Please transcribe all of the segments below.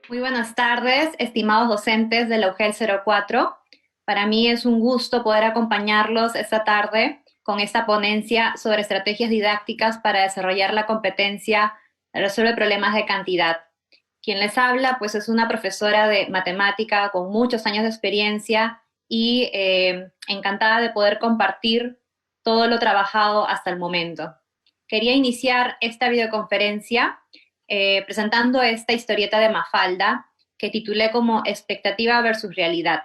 Muy buenas tardes, estimados docentes de la UGEL 04. Para mí es un gusto poder acompañarlos esta tarde con esta ponencia sobre estrategias didácticas para desarrollar la competencia resuelve problemas de cantidad. Quien les habla, pues es una profesora de matemática con muchos años de experiencia y encantada de poder compartir todo lo trabajado hasta el momento. Quería iniciar esta videoconferencia presentando esta historieta de Mafalda que titulé como Expectativa versus Realidad.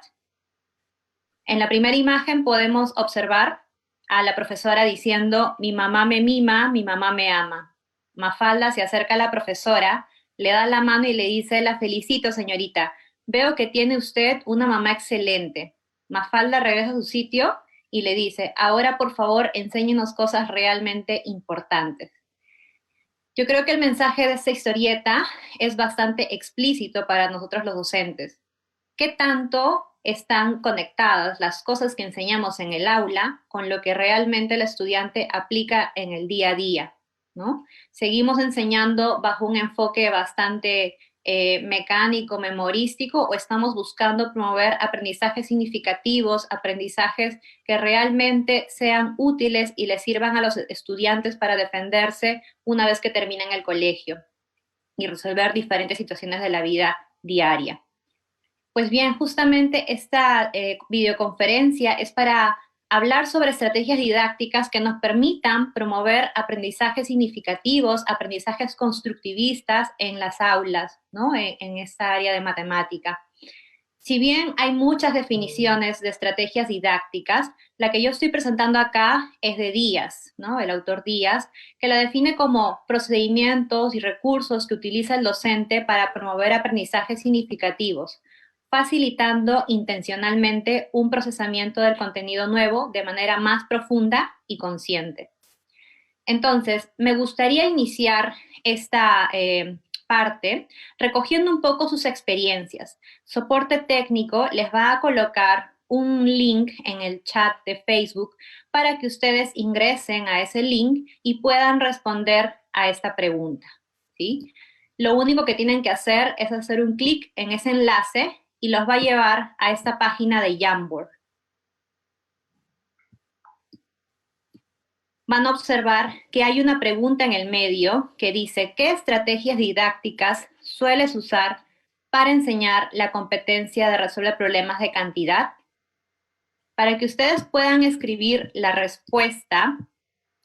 En la primera imagen podemos observar a la profesora diciendo, mi mamá me mima, mi mamá me ama. Mafalda se acerca a la profesora, le da la mano y le dice, la felicito señorita, veo que tiene usted una mamá excelente. Mafalda regresa a su sitio y le dice, ahora por favor enséñenos cosas realmente importantes. Yo creo que el mensaje de esta historieta es bastante explícito para nosotros los docentes. ¿Qué tanto están conectadas las cosas que enseñamos en el aula con lo que realmente el estudiante aplica en el día a día? ¿No? Seguimos enseñando bajo un enfoque bastante mecánico, memorístico, o estamos buscando promover aprendizajes significativos, aprendizajes que realmente sean útiles y les sirvan a los estudiantes para defenderse una vez que terminen el colegio y resolver diferentes situaciones de la vida diaria. Pues bien, justamente esta videoconferencia es para hablar sobre estrategias didácticas que nos permitan promover aprendizajes significativos, aprendizajes constructivistas en las aulas, ¿no? En esta área de matemática. Si bien hay muchas definiciones de estrategias didácticas, la que yo estoy presentando acá es de Díaz, ¿no? El autor Díaz, que la define como procedimientos y recursos que utiliza el docente para promover aprendizajes significativos, facilitando intencionalmente un procesamiento del contenido nuevo de manera más profunda y consciente. Entonces, me gustaría iniciar esta parte recogiendo un poco sus experiencias. Soporte técnico les va a colocar un link en el chat de Facebook para que ustedes ingresen a ese link y puedan responder a esta pregunta, ¿sí? Lo único que tienen que hacer es hacer un clic en ese enlace y los va a llevar a esta página de Jamboard. Van a observar que hay una pregunta en el medio que dice, ¿qué estrategias didácticas sueles usar para enseñar la competencia de resolver problemas de cantidad? Para que ustedes puedan escribir la respuesta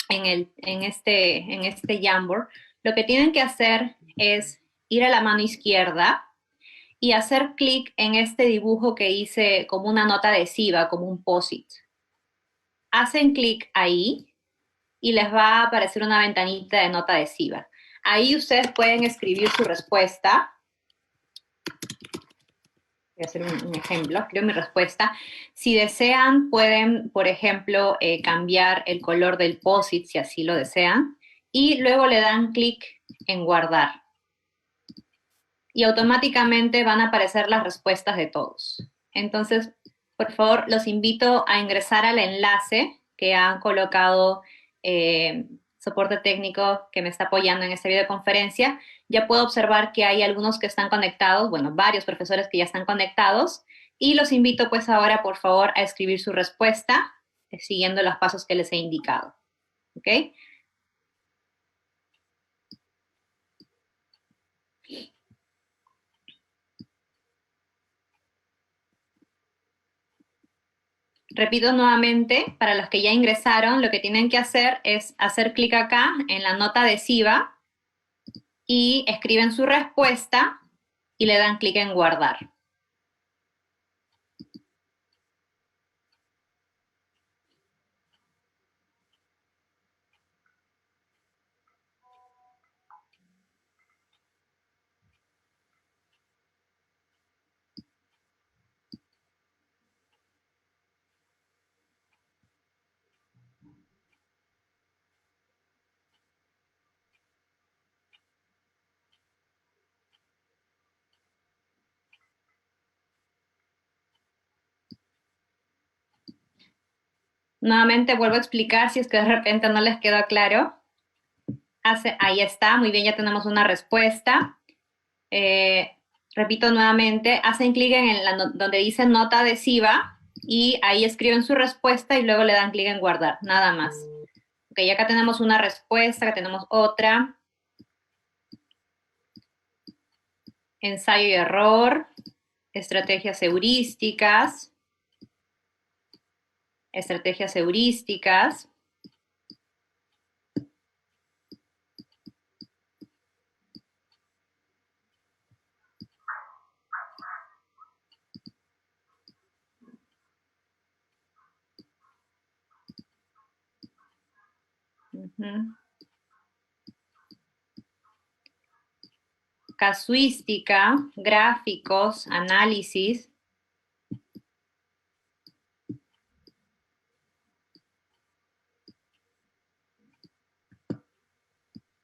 en este Jamboard, lo que tienen que hacer es ir a la mano izquierda y hacer clic en este dibujo que hice como una nota adhesiva, como un post-it. Hacen clic ahí y les va a aparecer una ventanita de nota adhesiva. Ahí ustedes pueden escribir su respuesta. Voy a hacer un ejemplo, escribo mi respuesta. Si desean, pueden, por ejemplo, cambiar el color del post-it si así lo desean. Y luego le dan clic en guardar. Y automáticamente van a aparecer las respuestas de todos. Entonces, por favor, los invito a ingresar al enlace que han colocado soporte técnico que me está apoyando en esta videoconferencia. Ya puedo observar que hay algunos que están conectados, bueno, varios profesores que ya están conectados, y los invito pues ahora, por favor, a escribir su respuesta siguiendo los pasos que les he indicado. ¿Ok? Repito nuevamente, para los que ya ingresaron, lo que tienen que hacer es hacer clic acá en la nota adhesiva y escriben su respuesta y le dan clic en guardar. Nuevamente vuelvo a explicar si es que de repente no les quedó claro. Ahí está, muy bien, ya tenemos una respuesta. Repito nuevamente, hacen clic en donde dice nota adhesiva y ahí escriben su respuesta y luego le dan clic en guardar, nada más. Ok, acá tenemos una respuesta, acá tenemos otra. Ensayo y error, estrategias heurísticas, estrategias heurísticas. Casuística, gráficos, análisis,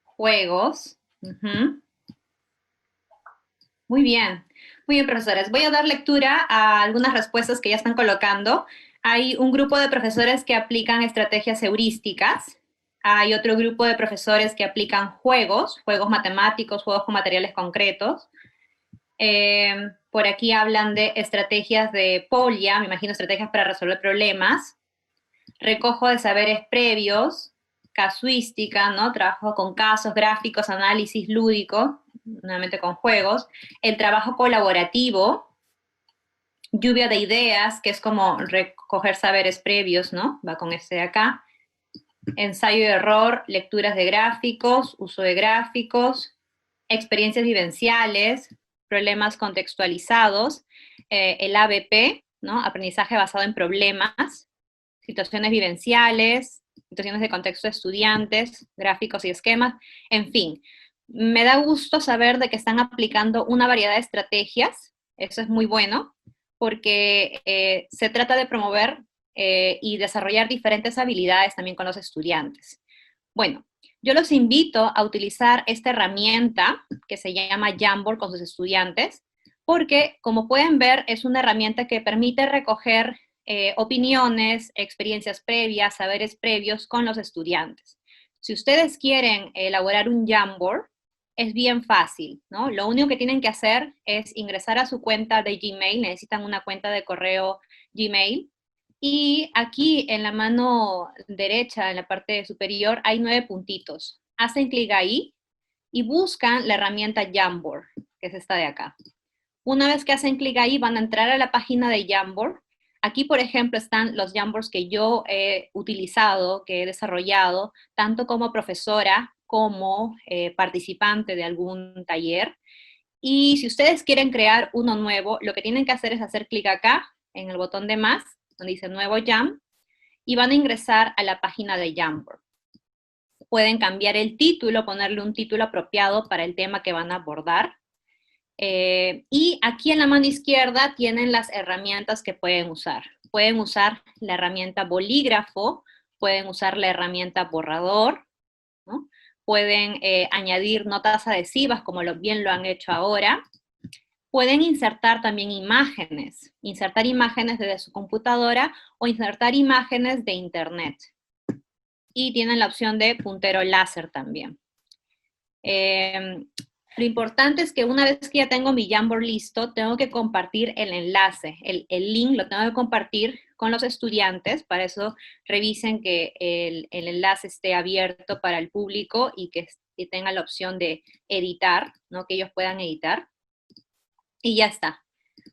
juegos. Muy bien, profesores. Voy a dar lectura a algunas respuestas que ya están colocando. Hay un grupo de profesores que aplican estrategias heurísticas. Hay otro grupo de profesores que aplican juegos, juegos matemáticos, juegos con materiales concretos. Por aquí hablan de estrategias de POLIA, me imagino estrategias para resolver problemas. Recojo de saberes previos, casuística, ¿no? Trabajo con casos, gráficos, análisis lúdico, nuevamente con juegos. El trabajo colaborativo, lluvia de ideas, que es como recoger saberes previos, ¿no? Va con este de acá. Ensayo y error, lecturas de gráficos, uso de gráficos, experiencias vivenciales, problemas contextualizados, el ABP, ¿no? Aprendizaje basado en problemas, situaciones vivenciales, situaciones de contexto de estudiantes, gráficos y esquemas, en fin. Me da gusto saber de que están aplicando una variedad de estrategias, eso es muy bueno, porque se trata de promover y desarrollar diferentes habilidades también con los estudiantes. Bueno, yo los invito a utilizar esta herramienta que se llama Jamboard con sus estudiantes, porque como pueden ver es una herramienta que permite recoger opiniones, experiencias previas, saberes previos con los estudiantes. Si ustedes quieren elaborar un Jamboard, es bien fácil, ¿no? Lo único que tienen que hacer es ingresar a su cuenta de Gmail, necesitan una cuenta de correo Gmail, y aquí en la mano derecha, en la parte superior, hay 9 puntitos. Hacen clic ahí y buscan la herramienta Jamboard, que es esta de acá. Una vez que hacen clic ahí, van a entrar a la página de Jamboard. Aquí, por ejemplo, están los Jamboards que yo he utilizado, que he desarrollado, tanto como profesora como participante de algún taller. Y si ustedes quieren crear uno nuevo, lo que tienen que hacer es hacer clic acá, en el botón de más, donde dice Nuevo Jam, y van a ingresar a la página de Jamboard. Pueden cambiar el título, ponerle un título apropiado para el tema que van a abordar. Y aquí en la mano izquierda tienen las herramientas que pueden usar. Pueden usar la herramienta bolígrafo, pueden usar la herramienta borrador, ¿no? Pueden añadir notas adhesivas como bien lo han hecho ahora. Pueden insertar también imágenes, insertar imágenes desde su computadora o insertar imágenes de internet. Y tienen la opción de puntero láser también. Lo importante es que una vez que ya tengo mi Jamboard listo, tengo que compartir el enlace, el link lo tengo que compartir con los estudiantes, para eso revisen que el enlace esté abierto para el público y que tenga la opción de editar, ¿no? Que ellos puedan editar. Y ya está.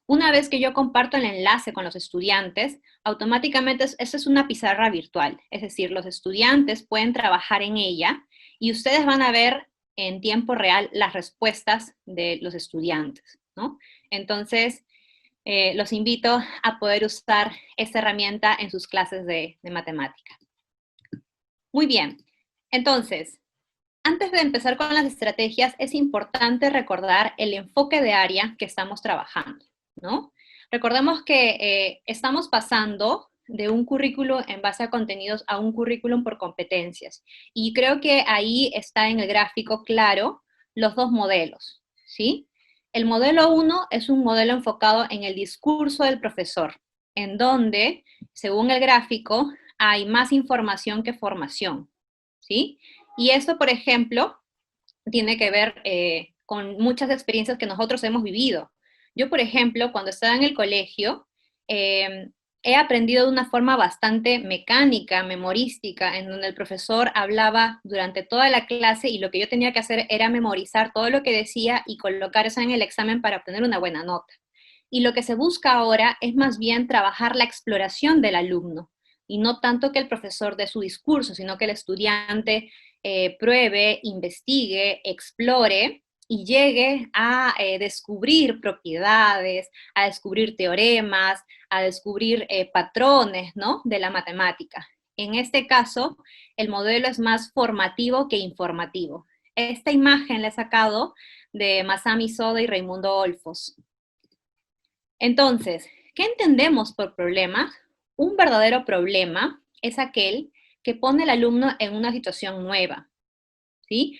Una vez que yo comparto el enlace con los estudiantes, automáticamente esa es una pizarra virtual, es decir, los estudiantes pueden trabajar en ella y ustedes van a ver en tiempo real las respuestas de los estudiantes, ¿no? Entonces, los invito a poder usar esta herramienta en sus clases de matemática. Muy bien, entonces, antes de empezar con las estrategias, es importante recordar el enfoque de área que estamos trabajando, ¿no? Recordemos que estamos pasando de un currículo en base a contenidos a un currículum por competencias. Y creo que ahí está en el gráfico claro los dos modelos, ¿sí? El modelo 1 es un modelo enfocado en el discurso del profesor, en donde, según el gráfico, hay más información que formación, ¿sí? Y esto, por ejemplo, tiene que ver con muchas experiencias que nosotros hemos vivido. Yo, por ejemplo, cuando estaba en el colegio, eh, he aprendido de una forma bastante mecánica, memorística, en donde el profesor hablaba durante toda la clase y lo que yo tenía que hacer era memorizar todo lo que decía y colocar eso en el examen para obtener una buena nota. Y lo que se busca ahora es más bien trabajar la exploración del alumno y no tanto que el profesor dé su discurso, sino que el estudiante pruebe, investigue, explore y llegue a descubrir propiedades, a descubrir teoremas, a descubrir patrones, ¿no?, de la matemática. En este caso, el modelo es más formativo que informativo. Esta imagen la he sacado de Masami Soda y Raimundo Olfos. Entonces, ¿qué entendemos por problema? Un verdadero problema es aquel que pone al alumno en una situación nueva, ¿sí?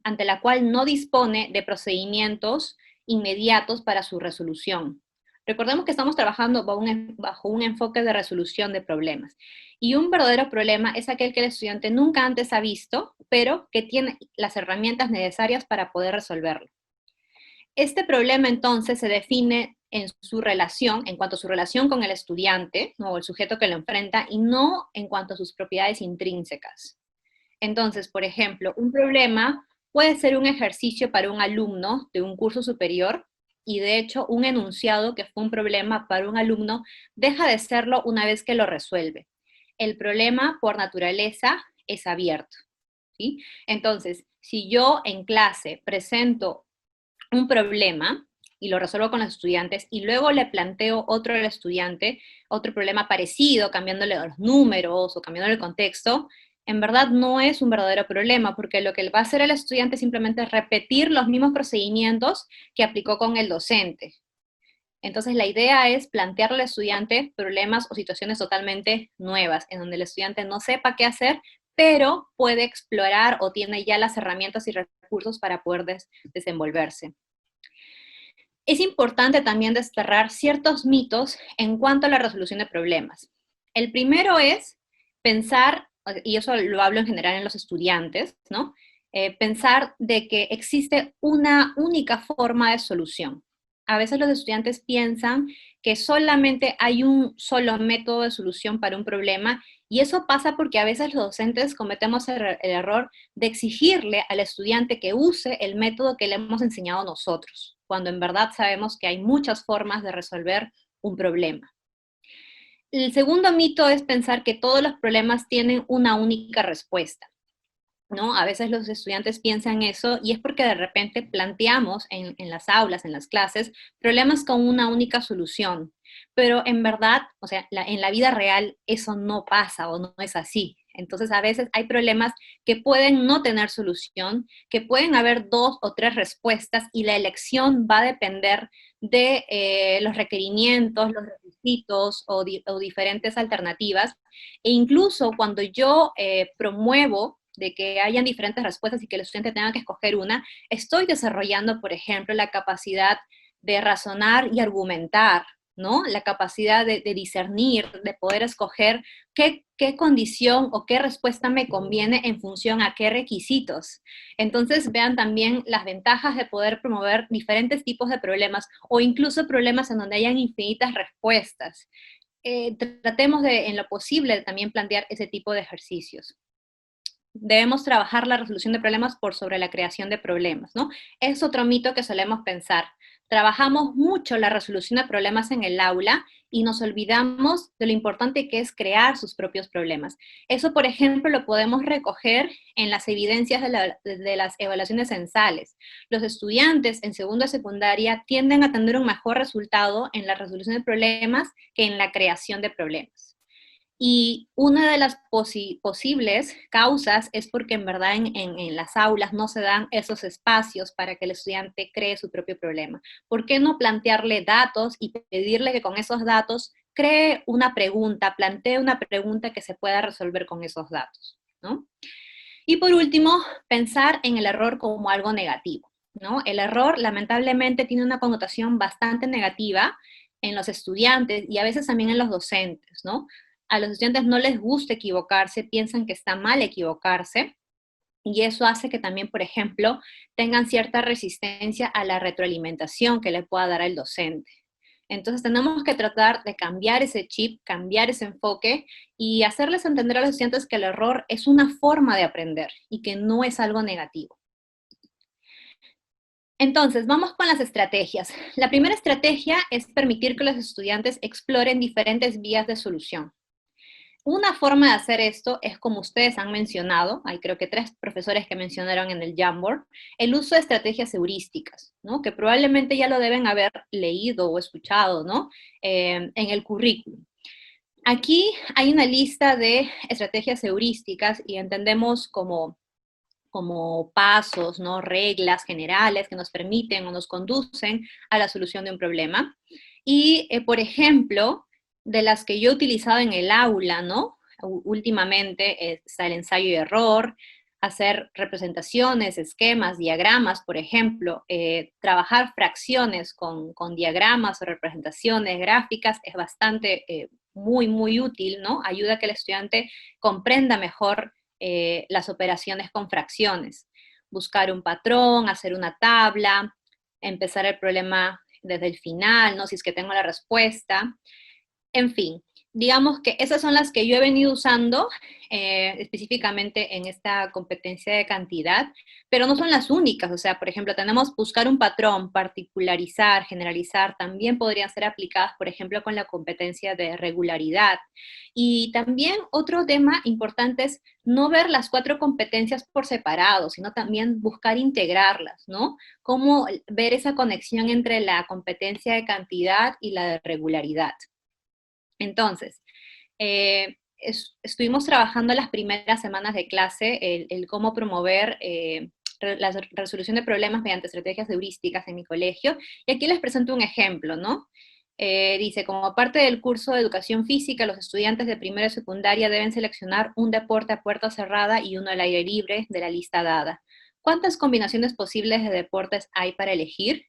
Ante la cual no dispone de procedimientos inmediatos para su resolución. Recordemos que estamos trabajando bajo un enfoque de resolución de problemas. Y un verdadero problema es aquel que el estudiante nunca antes ha visto, pero que tiene las herramientas necesarias para poder resolverlo. Este problema entonces se define en su relación, en cuanto a su relación con el estudiante, ¿no?, o el sujeto que lo enfrenta, y no en cuanto a sus propiedades intrínsecas. Entonces, por ejemplo, un problema puede ser un ejercicio para un alumno de un curso superior, y de hecho un enunciado que fue un problema para un alumno deja de serlo una vez que lo resuelve. El problema, por naturaleza, es abierto, ¿sí? Entonces, si yo en clase presento un problema y lo resuelvo con los estudiantes y luego le planteo otro al estudiante, otro problema parecido, cambiándole los números o cambiándole el contexto, en verdad no es un verdadero problema, porque lo que va a hacer el estudiante simplemente es repetir los mismos procedimientos que aplicó con el docente. Entonces la idea es plantearle al estudiante problemas o situaciones totalmente nuevas, en donde el estudiante no sepa qué hacer, pero puede explorar o tiene ya las herramientas y recursos para poder desenvolverse. Es importante también desterrar ciertos mitos en cuanto a la resolución de problemas. El primero es pensar, y eso lo hablo en general en los estudiantes, ¿no? Pensar de que existe una única forma de solución. A veces los estudiantes piensan que solamente hay un solo método de solución para un problema, y eso pasa porque a veces los docentes cometemos el error de exigirle al estudiante que use el método que le hemos enseñado nosotros, cuando en verdad sabemos que hay muchas formas de resolver un problema. El segundo mito es pensar que todos los problemas tienen una única respuesta, ¿no? A veces los estudiantes piensan eso y es porque de repente planteamos en las aulas, en las clases, problemas con una única solución. Pero en verdad, o sea, en la vida real eso no pasa o no es así. Entonces a veces hay problemas que pueden no tener solución, que pueden haber dos o tres respuestas y la elección va a depender de los requerimientos, los requisitos o diferentes alternativas. E incluso cuando yo promuevo de que hayan diferentes respuestas y que el estudiante tenga que escoger una, estoy desarrollando, por ejemplo, la capacidad de razonar y argumentar, ¿no? La capacidad de discernir, de poder escoger qué condición o qué respuesta me conviene en función a qué requisitos. Entonces, vean también las ventajas de poder promover diferentes tipos de problemas o incluso problemas en donde hayan infinitas respuestas. Tratemos de, en lo posible, también plantear ese tipo de ejercicios. Debemos trabajar la resolución de problemas por sobre la creación de problemas, ¿no? Es otro mito que solemos pensar. Trabajamos mucho la resolución de problemas en el aula y nos olvidamos de lo importante que es crear sus propios problemas. Eso, por ejemplo, lo podemos recoger en las evidencias de las evaluaciones censales. Los estudiantes en segundo de secundaria tienden a tener un mejor resultado en la resolución de problemas que en la creación de problemas. Y una de las posibles causas es porque en verdad en las aulas no se dan esos espacios para que el estudiante cree su propio problema. ¿Por qué no plantearle datos y pedirle que con esos datos cree una pregunta, plantee una pregunta que se pueda resolver con esos datos, ¿no? Y por último, pensar en el error como algo negativo, ¿no? El error lamentablemente tiene una connotación bastante negativa en los estudiantes y a veces también en los docentes, ¿no? A los estudiantes no les gusta equivocarse, piensan que está mal equivocarse, y eso hace que también, por ejemplo, tengan cierta resistencia a la retroalimentación que le pueda dar el docente. Entonces tenemos que tratar de cambiar ese chip, cambiar ese enfoque y hacerles entender a los estudiantes que el error es una forma de aprender y que no es algo negativo. Entonces, vamos con las estrategias. La primera estrategia es permitir que los estudiantes exploren diferentes vías de solución. Una forma de hacer esto es como ustedes han mencionado, hay creo que 3 profesores que mencionaron en el Jamboard, el uso de estrategias heurísticas, ¿no? Que probablemente ya lo deben haber leído o escuchado, ¿no? En el currículum. Aquí hay una lista de estrategias heurísticas y entendemos como pasos, ¿no? Reglas generales que nos permiten o nos conducen a la solución de un problema. Y, por ejemplo, de las que yo he utilizado en el aula, ¿no? Últimamente está el ensayo y error, hacer representaciones, esquemas, diagramas, por ejemplo, trabajar fracciones con diagramas o representaciones gráficas es bastante, muy útil, ¿no? Ayuda a que el estudiante comprenda mejor las operaciones con fracciones. Buscar un patrón, hacer una tabla, empezar el problema desde el final, ¿no? Si es que tengo la respuesta. En fin, digamos que esas son las que yo he venido usando específicamente en esta competencia de cantidad, pero no son las únicas. O sea, por ejemplo, tenemos buscar un patrón, particularizar, generalizar, también podrían ser aplicadas, por ejemplo, con la competencia de regularidad. Y también otro tema importante es no ver las 4 competencias por separado, sino también buscar integrarlas, ¿no? Cómo ver esa conexión entre la competencia de cantidad y la de regularidad. Entonces, estuvimos trabajando las primeras semanas de clase el cómo promover la resolución de problemas mediante estrategias heurísticas en mi colegio, y aquí les presento un ejemplo, ¿no? Dice, como parte del curso de educación física, los estudiantes de primera y secundaria deben seleccionar un deporte a puerta cerrada y uno al aire libre de la lista dada. ¿Cuántas combinaciones posibles de deportes hay para elegir?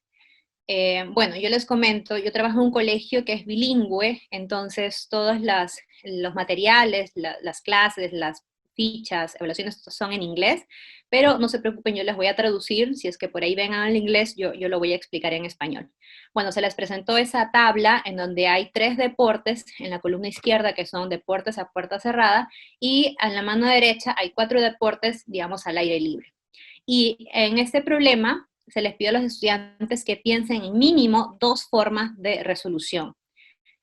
Bueno, yo les comento, yo trabajo en un colegio que es bilingüe, entonces todos los materiales, las clases, las fichas, evaluaciones son en inglés, pero no se preocupen, yo les voy a traducir, si es que por ahí ven el inglés, yo lo voy a explicar en español. Bueno, se les presentó esa tabla en donde hay 3 deportes en la columna izquierda que son deportes a puerta cerrada y en la mano derecha hay 4 deportes, digamos, al aire libre. Y en este problema se les pide a los estudiantes que piensen en mínimo 2 formas de resolución.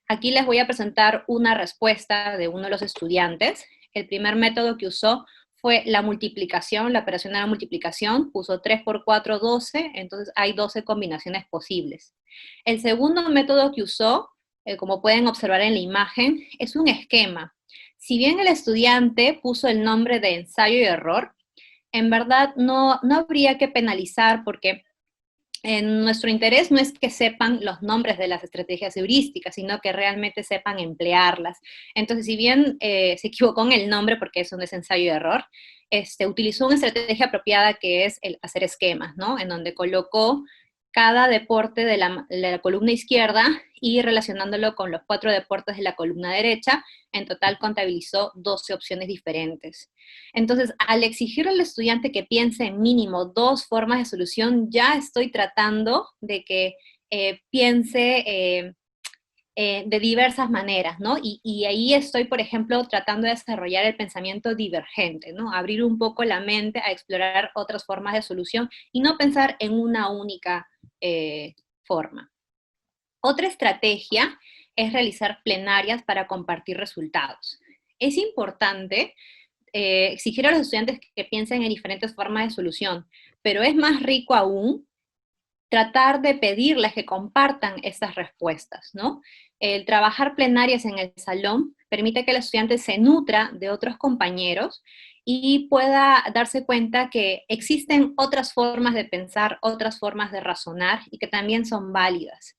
Aquí les voy a presentar una respuesta de uno de los estudiantes. El primer método que usó fue la multiplicación, la operación de la multiplicación, puso 3 por 4, 12, entonces hay 12 combinaciones posibles. El segundo método que usó, como pueden observar en la imagen, es un esquema. Si bien el estudiante puso el nombre de ensayo y error, en verdad no habría que penalizar porque en nuestro interés no es que sepan los nombres de las estrategias heurísticas, sino que realmente sepan emplearlas. Entonces, si bien se equivocó en el nombre porque eso no es ensayo y error, utilizó una estrategia apropiada que es el hacer esquemas, ¿no? En donde colocó cada deporte de la columna izquierda y relacionándolo con los 4 deportes de la columna derecha, en total contabilizó 12 opciones diferentes. Entonces, al exigirle al estudiante que piense en mínimo 2 formas de solución, ya estoy tratando de que piense de diversas maneras, ¿no? Y ahí estoy, por ejemplo, tratando de desarrollar el pensamiento divergente, ¿no? Abrir un poco la mente a explorar otras formas de solución y no pensar en una única forma. Otra estrategia es realizar plenarias para compartir resultados. Es importante exigir a los estudiantes que piensen en diferentes formas de solución, pero es más rico aún tratar de pedirles que compartan estas respuestas, ¿no? El trabajar plenarias en el salón permite que el estudiante se nutra de otros compañeros y pueda darse cuenta que existen otras formas de pensar, otras formas de razonar y que también son válidas.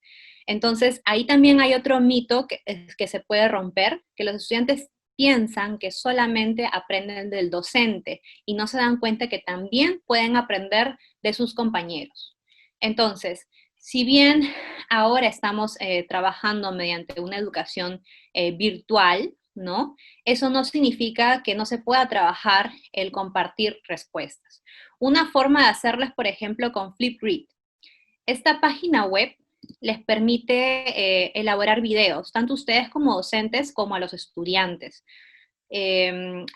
Entonces, ahí también hay otro mito que se puede romper, que los estudiantes piensan que solamente aprenden del docente y no se dan cuenta que también pueden aprender de sus compañeros. Entonces, si bien ahora estamos trabajando mediante una educación virtual, ¿no? Eso no significa que no se pueda trabajar el compartir respuestas. Una forma de hacerlo es, por ejemplo, con Flipgrid. Esta página web les permite elaborar videos, tanto ustedes como docentes como a los estudiantes.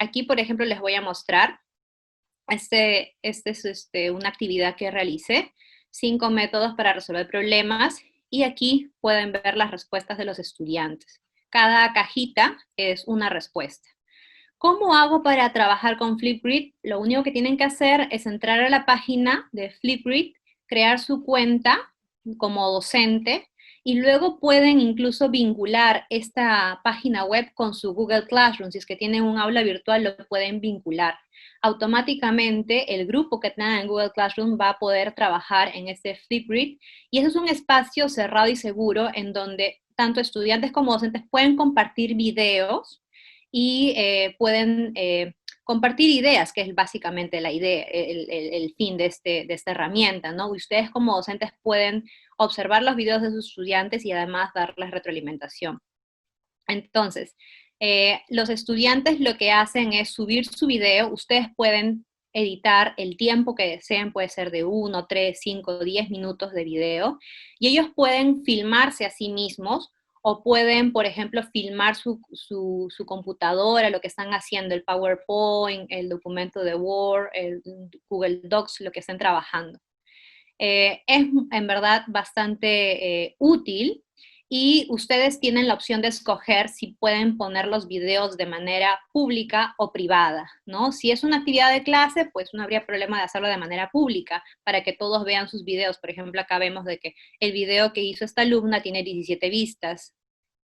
Aquí, por ejemplo, les voy a mostrar. Este es una actividad que realicé, 5 métodos para resolver problemas, y aquí pueden ver las respuestas de los estudiantes. Cada cajita es una respuesta. ¿Cómo hago para trabajar con Flipgrid? Lo único que tienen que hacer es entrar a la página de Flipgrid, crear su cuenta como docente, y luego pueden incluso vincular esta página web con su Google Classroom. Si es que tienen un aula virtual, lo pueden vincular. Automáticamente el grupo que tengan en Google Classroom va a poder trabajar en este Flipgrid, y eso es un espacio cerrado y seguro en donde tanto estudiantes como docentes pueden compartir videos y pueden compartir ideas, que es básicamente la idea, el fin de esta herramienta, ¿no? Ustedes como docentes pueden observar los videos de sus estudiantes y además darles retroalimentación. Entonces, los estudiantes lo que hacen es subir su video. Ustedes pueden editar el tiempo que deseen, puede ser de 1, 3, 5, 10 minutos de video, y ellos pueden filmarse a sí mismos, o pueden, por ejemplo, filmar su computadora, lo que están haciendo, el PowerPoint, el documento de Word, el Google Docs, lo que estén trabajando. Es en verdad bastante útil, y ustedes tienen la opción de escoger si pueden poner los videos de manera pública o privada, ¿no? Si es una actividad de clase, pues no habría problema de hacerlo de manera pública para que todos vean sus videos. Por ejemplo, acá vemos de que el video que hizo esta alumna tiene 17 vistas,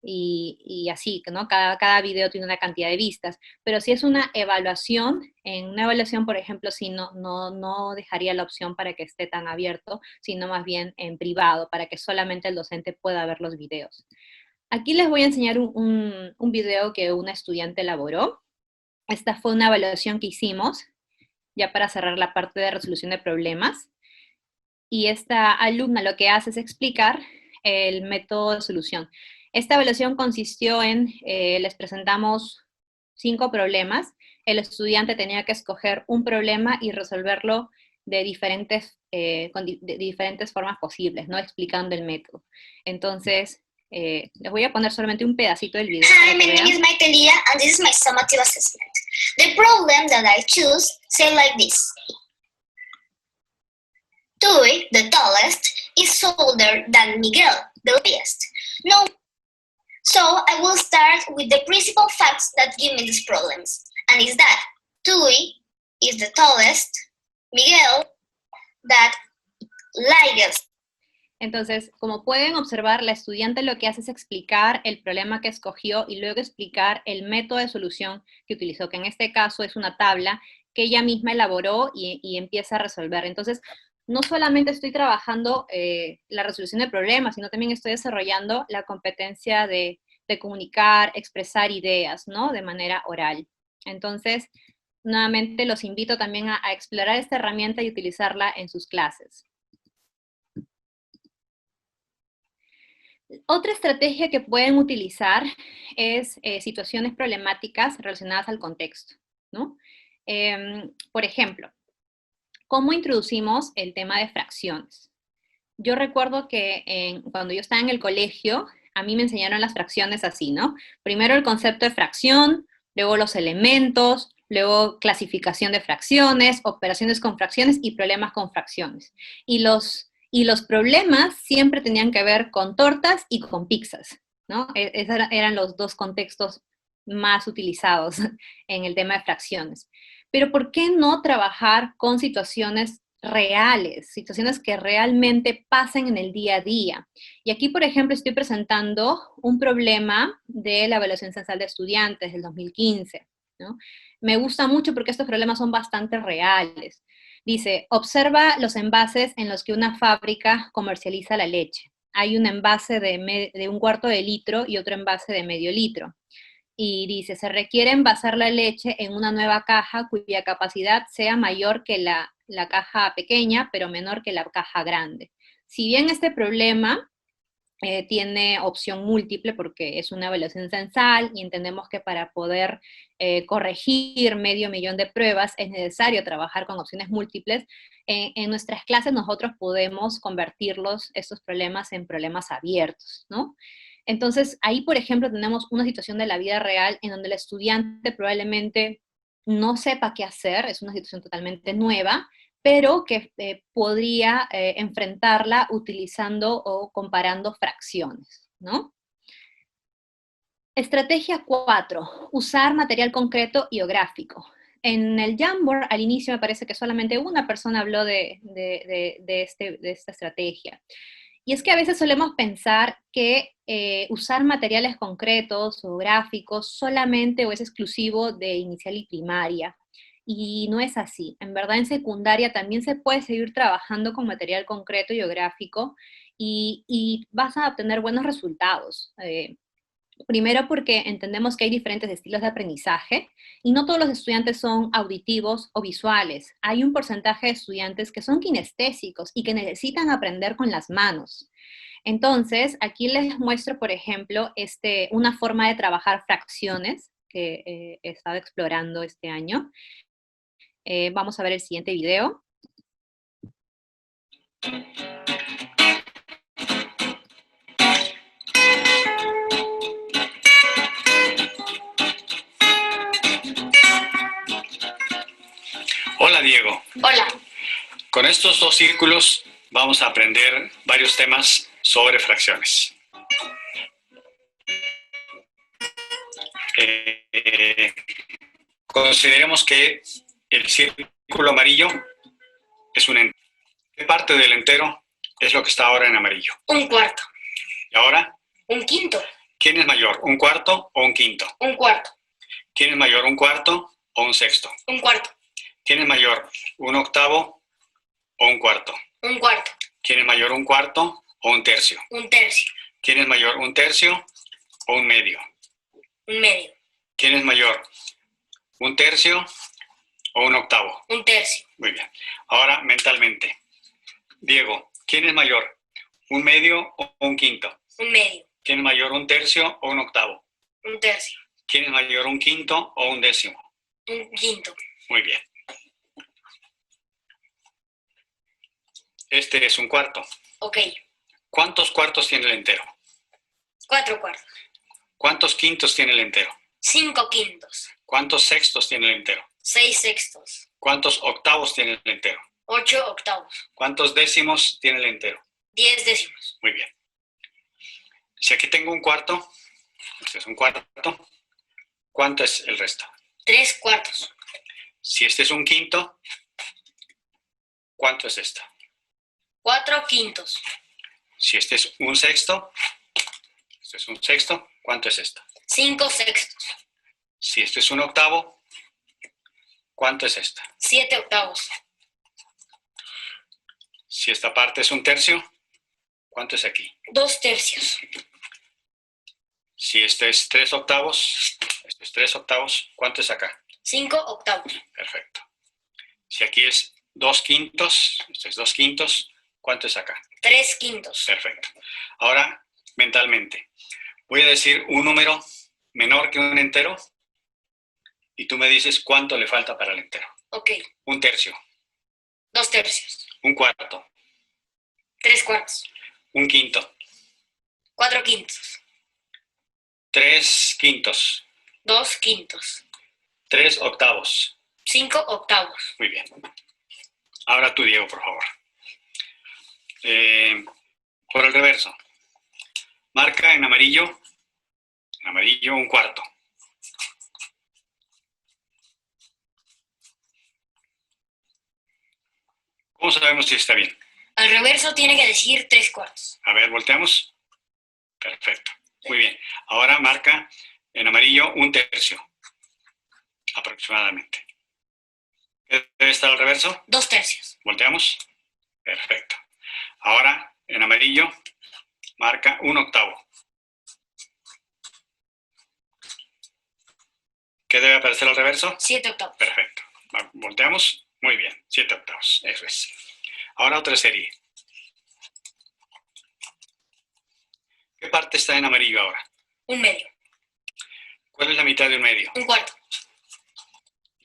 y así, ¿no? Cada video tiene una cantidad de vistas. Pero si es una evaluación, en una evaluación, por ejemplo, sí, no dejaría la opción para que esté tan abierto, sino más bien en privado, para que solamente el docente pueda ver los videos. Aquí les voy a enseñar un video que una estudiante elaboró. Esta fue una evaluación que hicimos, ya para cerrar la parte de resolución de problemas. Y esta alumna lo que hace es explicar el método de solución. Esta evaluación consistió en, les presentamos 5 problemas. El estudiante tenía que escoger un problema y resolverlo de diferentes formas posibles, ¿no? Explicando el método. Entonces, les voy a poner solamente un pedacito del video. Hi, my name is Maitelia, and this is my summative assessment. The problem that I choose say like this. Tui, the tallest, is taller than Miguel, the latest. No. So I will start with the principal facts that give me these problems, and is that Tui is the tallest, Miguel that lightest. Entonces, como pueden observar, la estudiante lo que hace es explicar el problema que escogió y luego explicar el método de solución que utilizó, que en este caso es una tabla que ella misma elaboró y empieza a resolver. Entonces, no solamente estoy trabajando la resolución de problemas, sino también estoy desarrollando la competencia de comunicar, expresar ideas, ¿no? De manera oral. Entonces, nuevamente los invito también a explorar esta herramienta y utilizarla en sus clases. Otra estrategia que pueden utilizar es situaciones problemáticas relacionadas al contexto, ¿no? Por ejemplo, ¿cómo introducimos el tema de fracciones? Yo recuerdo que cuando yo estaba en el colegio, a mí me enseñaron las fracciones así, ¿no? Primero el concepto de fracción, luego los elementos, luego clasificación de fracciones, operaciones con fracciones y problemas con fracciones. Y los problemas siempre tenían que ver con tortas y con pizzas, ¿no? Esos eran los dos contextos más utilizados en el tema de fracciones. Pero ¿por qué no trabajar con situaciones reales, situaciones que realmente pasen en el día a día? Y aquí, por ejemplo, estoy presentando un problema de la evaluación censal de estudiantes del 2015, ¿no? Me gusta mucho porque estos problemas son bastante reales. Dice, observa los envases en los que una fábrica comercializa la leche. Hay un envase de 1/4 de litro y otro envase de medio litro. Y dice, se requiere envasar la leche en una nueva caja cuya capacidad sea mayor que la caja pequeña, pero menor que la caja grande. Si bien este problema tiene opción múltiple porque es una evaluación censal y entendemos que para poder corregir 500.000 de pruebas es necesario trabajar con opciones múltiples. En nuestras clases nosotros podemos convertirlos, estos problemas, en problemas abiertos, ¿no? Entonces, ahí, por ejemplo, tenemos una situación de la vida real en donde el estudiante probablemente no sepa qué hacer, es una situación totalmente nueva, pero que podría enfrentarla utilizando o comparando fracciones, ¿no? Estrategia 4, usar material concreto y o gráfico. En el Jamboard, al inicio me parece que solamente una persona habló de esta estrategia. Y es que a veces solemos pensar que usar materiales concretos o gráficos solamente o es exclusivo de inicial y primaria. Y no es así. En verdad, en secundaria también se puede seguir trabajando con material concreto y o gráfico y vas a obtener buenos resultados. Primero porque entendemos que hay diferentes estilos de aprendizaje y no todos los estudiantes son auditivos o visuales. Hay un porcentaje de estudiantes que son kinestésicos y que necesitan aprender con las manos. Entonces, aquí les muestro, por ejemplo, una forma de trabajar fracciones que he estado explorando este año. Vamos a ver el siguiente video. Hola Diego. Hola. Con estos dos círculos vamos a aprender varios temas sobre fracciones. Consideremos que el círculo amarillo es un entero. ¿Qué parte del entero es lo que está ahora en amarillo? Un cuarto. ¿Y ahora? Un quinto. ¿Quién es mayor, un cuarto o un quinto? Un cuarto. ¿Quién es mayor, un cuarto o un sexto? Un cuarto. ¿Quién es mayor, un octavo o un cuarto? Un cuarto. ¿Quién es mayor, un cuarto o un tercio? Un tercio. ¿Quién es mayor, un tercio o un medio? Un medio. ¿Quién es mayor, un tercio o un octavo? Un tercio. Muy bien. Ahora, mentalmente. Diego, ¿quién es mayor, un medio o un quinto? Un medio. ¿Quién es mayor, un tercio o un octavo? Un tercio. ¿Quién es mayor, un quinto o un décimo? Un quinto. Muy bien. Este es un cuarto. Ok. ¿Cuántos cuartos tiene el entero? 4 cuartos. ¿Cuántos quintos tiene el entero? 5 quintos. ¿Cuántos sextos tiene el entero? 6 sextos. ¿Cuántos octavos tiene el entero? 8 octavos. ¿Cuántos décimos tiene el entero? 10 décimos. Muy bien. Si aquí tengo un cuarto, este es un cuarto, ¿cuánto es el resto? 3 cuartos. Si este es un quinto, ¿cuánto es esto? 4 quintos. Si este es un sexto, ¿cuánto es esto? 5 sextos. Si este es un octavo, ¿cuánto es esto? 7 octavos. Si esta parte es un tercio, ¿cuánto es aquí? 2 tercios. Si este es 3 octavos, este es 3 octavos, ¿cuánto es acá? 5 octavos. Perfecto. Si aquí es 2 quintos, este es 2 quintos, ¿cuánto es acá? 3 quintos. Perfecto. Ahora, mentalmente, voy a decir un número menor que un entero y tú me dices cuánto le falta para el entero. Ok. Un tercio, 2 tercios. un cuarto, 3 cuartos. un quinto, 4 quintos. 3 quintos, 2 quintos. 3 octavos. 5 octavos. Muy bien. Ahora tú, Diego, por favor. Por el reverso. Marca en amarillo un cuarto. ¿Cómo sabemos si está bien? Al reverso tiene que decir 3 cuartos. A ver, volteamos. Perfecto. Muy bien. Ahora marca en amarillo un tercio. Aproximadamente. ¿Debe estar al reverso? 2 tercios. Volteamos. Perfecto. Ahora en amarillo marca un octavo. ¿Qué debe aparecer al reverso? 7 octavos. Perfecto. Volteamos. Muy bien. 7 octavos. Eso es. Ahora otra serie. parte está en amarillo ahora? Un medio. ¿Cuál es la mitad de un medio? Un cuarto.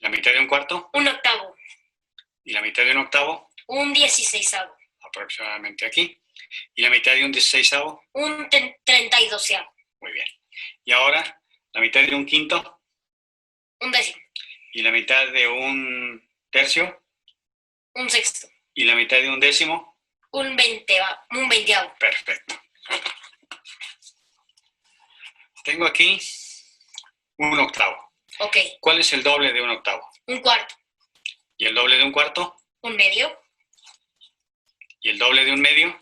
¿La mitad de un cuarto? Un octavo. ¿Y la mitad de un octavo? Un 16avo. Aproximadamente aquí. ¿Y la mitad de un 16avo? Un 32avo. Muy bien. ¿Y ahora la mitad de un quinto? Un décimo. ¿Y la mitad de un tercio? Un sexto. ¿Y la mitad de un décimo? Un veinteavo. Perfecto. Tengo aquí un octavo. Ok. ¿Cuál es el doble de un octavo? Un cuarto. ¿Y el doble de un cuarto? Un medio. ¿Y el doble de un medio?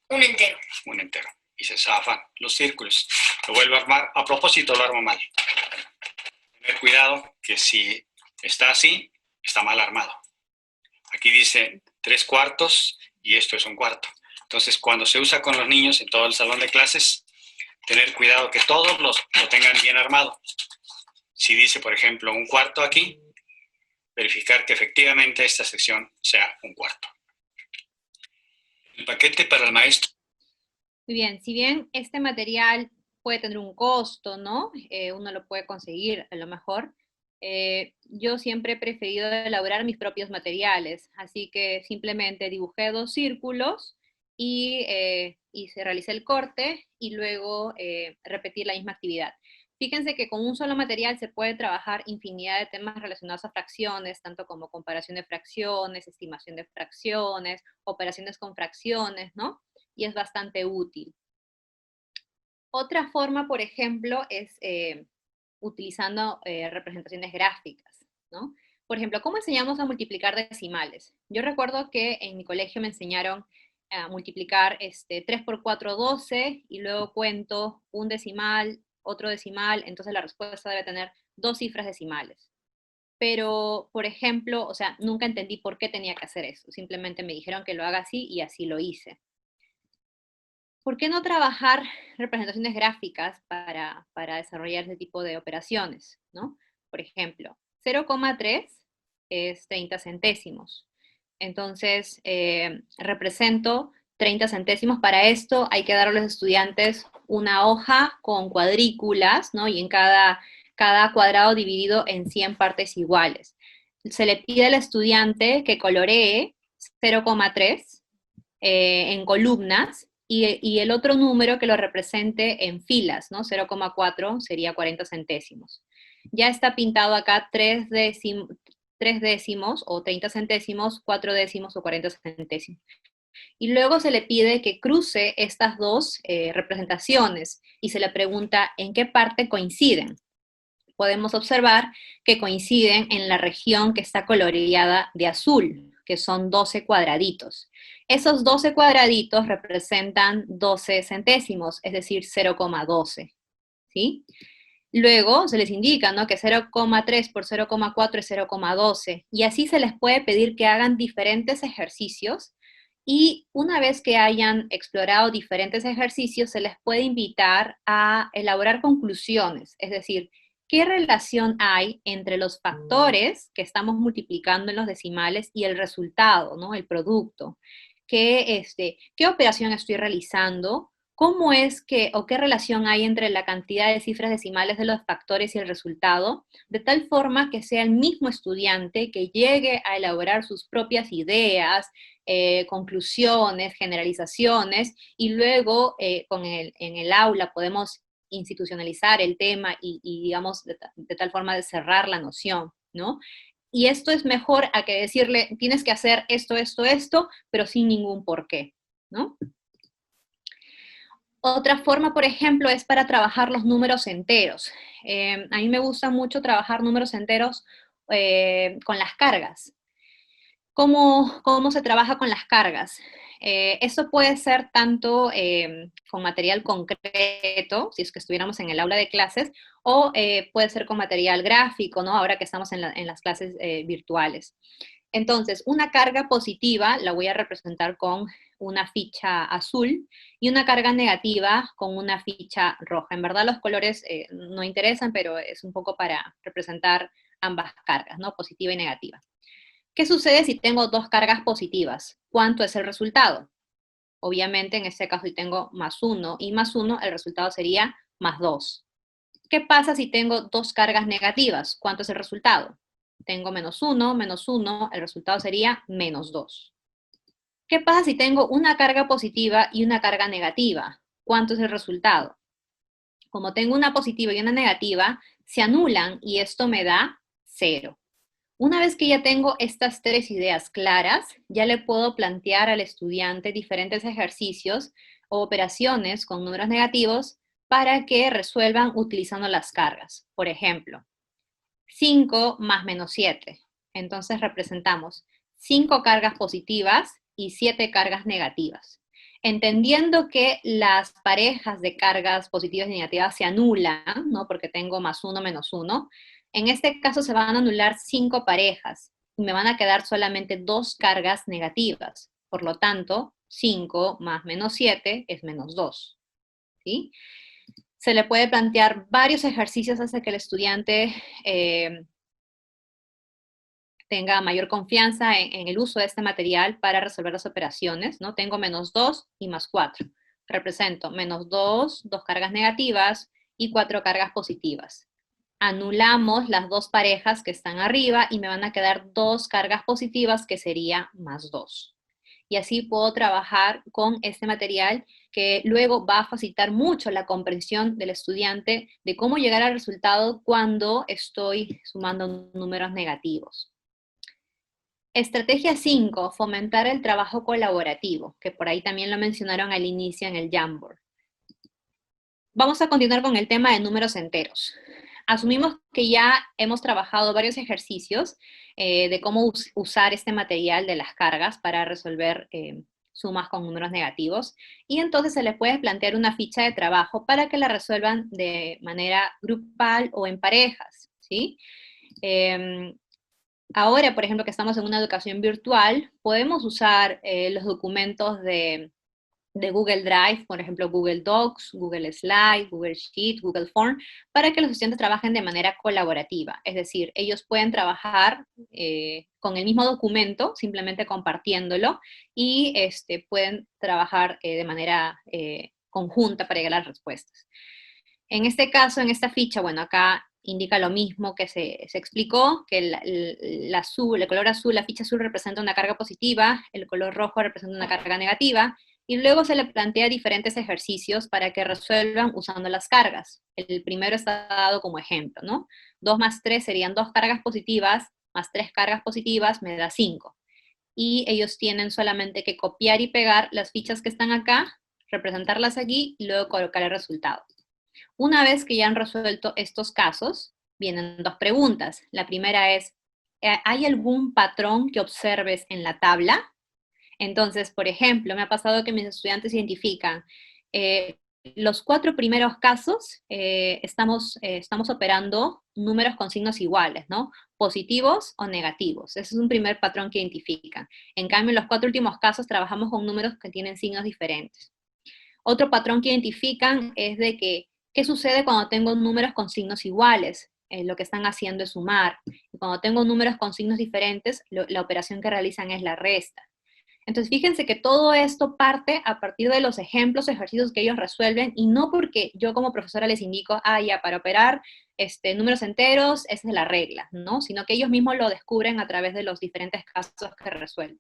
Un entero. Un entero. Y se zafan los círculos. Lo vuelvo a armar. A propósito, lo armo mal. Tener cuidado que si está así, está mal armado. Aquí dice 3/4 y esto es un cuarto. Entonces, cuando se usa con los niños en todo el salón de clases, tener cuidado que todos lo tengan bien armado. Si dice, por ejemplo, un cuarto aquí, verificar que efectivamente esta sección sea un cuarto. El paquete para el maestro. Muy bien, si bien este material puede tener un costo, ¿no? Uno lo puede conseguir a lo mejor. Yo siempre he preferido elaborar mis propios materiales, así que simplemente dibujé 2 círculos y se realicé el corte y luego repetir la misma actividad. Fíjense que con un solo material se puede trabajar infinidad de temas relacionados a fracciones, tanto como comparación de fracciones, estimación de fracciones, operaciones con fracciones, ¿no? Y es bastante útil. Otra forma, por ejemplo, es utilizando representaciones gráficas, ¿no? Por ejemplo, ¿cómo enseñamos a multiplicar decimales? Yo recuerdo que en mi colegio me enseñaron a multiplicar 3 por 4, 12, y luego cuento un decimal, otro decimal, entonces la respuesta debe tener 2 cifras decimales. Pero, por ejemplo, o sea, nunca entendí por qué tenía que hacer eso. Simplemente me dijeron que lo haga así y así lo hice. ¿Por qué no trabajar representaciones gráficas para desarrollar ese tipo de operaciones, ¿no? Por ejemplo, 0,3 es 30 centésimos. Entonces, represento 30 centésimos. Para esto hay que dar a los estudiantes una hoja con cuadrículas, ¿no? Y en cada cuadrado dividido en 100 partes iguales. Se le pide al estudiante que coloree 0,3 en columnas, y el otro número que lo represente en filas, ¿no? 0,4 sería 40 centésimos. Ya está pintado acá 3 décimos o 30 centésimos, 4 décimos o 40 centésimos. Y luego se le pide que cruce estas dos representaciones y se le pregunta en qué parte coinciden. Podemos observar que coinciden en la región que está coloreada de azul, que son 12 cuadraditos. Esos 12 cuadraditos representan 12 centésimos, es decir, 0,12, ¿sí? Luego se les indica, ¿no?, que 0,3 por 0,4 es 0,12, y así se les puede pedir que hagan diferentes ejercicios, y una vez que hayan explorado diferentes ejercicios, se les puede invitar a elaborar conclusiones, es decir, ¿qué relación hay entre los factores que estamos multiplicando en los decimales y el resultado, ¿no?, el producto? ¿Qué operación estoy realizando? ¿Cómo es que, o qué relación hay entre la cantidad de cifras decimales de los factores y el resultado? De tal forma que sea el mismo estudiante que llegue a elaborar sus propias ideas, conclusiones, generalizaciones, y luego en el aula podemos institucionalizar el tema y digamos, de tal forma de cerrar la noción, ¿no? Y esto es mejor a que decirle, tienes que hacer esto, esto, esto, pero sin ningún porqué, ¿no? Otra forma, por ejemplo, es para trabajar los números enteros. A mí me gusta mucho trabajar números enteros con las cargas. ¿Cómo se trabaja con las cargas? Eso puede ser tanto con material concreto, si es que estuviéramos en el aula de clases, o puede ser con material gráfico, ¿no? Ahora que estamos en las clases virtuales. Entonces, una carga positiva la voy a representar con una ficha azul y una carga negativa con una ficha roja. En verdad los colores no interesan, pero es un poco para representar ambas cargas, ¿no? Positiva y negativa. ¿Qué sucede si tengo 2 cargas positivas? ¿Cuánto es el resultado? Obviamente, en este caso, si tengo más 1 y más 1, el resultado sería más 2. ¿Qué pasa si tengo dos cargas negativas? ¿Cuánto es el resultado? Tengo menos 1, el resultado sería menos 2. ¿Qué pasa si tengo una carga positiva y una carga negativa? ¿Cuánto es el resultado? Como tengo una positiva y una negativa, se anulan y esto me da 0. Una vez que ya tengo estas tres ideas claras, ya le puedo plantear al estudiante diferentes ejercicios o operaciones con números negativos para que resuelvan utilizando las cargas. Por ejemplo, 5 más menos 7. Entonces representamos 5 cargas positivas y 7 cargas negativas. Entendiendo que las parejas de cargas positivas y negativas se anulan, ¿no? Porque tengo más 1 menos 1. En este caso se van a anular 5 parejas y me van a quedar solamente 2 cargas negativas. Por lo tanto, 5 más menos 7 es menos 2. ¿Sí? Se le puede plantear varios ejercicios hasta que el estudiante tenga mayor confianza en el uso de este material para resolver las operaciones, ¿no? Tengo menos 2 y más 4. Represento menos 2, 2 cargas negativas y 4 cargas positivas. Anulamos las dos parejas que están arriba y me van a quedar 2 cargas positivas que sería más 2. Y así puedo trabajar con este material que luego va a facilitar mucho la comprensión del estudiante de cómo llegar al resultado cuando estoy sumando números negativos. Estrategia 5, fomentar el trabajo colaborativo, que por ahí también lo mencionaron al inicio en el Jamboard. Vamos a continuar con el tema de números enteros. Asumimos que ya hemos trabajado varios ejercicios de cómo usar este material de las cargas para resolver sumas con números negativos, y entonces se les puede plantear una ficha de trabajo para que la resuelvan de manera grupal o en parejas, ¿sí? Ahora, por ejemplo, que estamos en una educación virtual, podemos usar los documentos de Google Drive, por ejemplo, Google Docs, Google Slide, Google Sheet, Google Form, para que los estudiantes trabajen de manera colaborativa. Es decir, ellos pueden trabajar con el mismo documento, simplemente compartiéndolo, y pueden trabajar de manera conjunta para llegar a las respuestas. En este caso, en esta ficha, bueno, acá indica lo mismo que se explicó, que el color azul, la ficha azul representa una carga positiva, el color rojo representa una carga negativa, y luego se le plantea diferentes ejercicios para que resuelvan usando las cargas. El primero está dado como ejemplo, ¿no? 2 más 3 serían 2 cargas positivas, más 3 cargas positivas me da 5. Y ellos tienen solamente que copiar y pegar las fichas que están acá, representarlas aquí, y luego colocar el resultado. Una vez que ya han resuelto estos casos, vienen dos preguntas. La primera es, ¿hay algún patrón que observes en la tabla? Entonces, por ejemplo, me ha pasado que mis estudiantes identifican los 4 primeros casos, estamos operando números con signos iguales, ¿no? Positivos o negativos. Ese es un primer patrón que identifican. En cambio, en los 4 últimos casos trabajamos con números que tienen signos diferentes. Otro patrón que identifican es de que, ¿qué sucede cuando tengo números con signos iguales? Lo que están haciendo es sumar. Y cuando tengo números con signos diferentes, la operación que realizan es la resta. Entonces, fíjense que todo esto parte a partir de los ejemplos, ejercicios que ellos resuelven, y no porque yo como profesora les indico, ya, para operar números enteros, esa es la regla, ¿no? Sino que ellos mismos lo descubren a través de los diferentes casos que resuelven.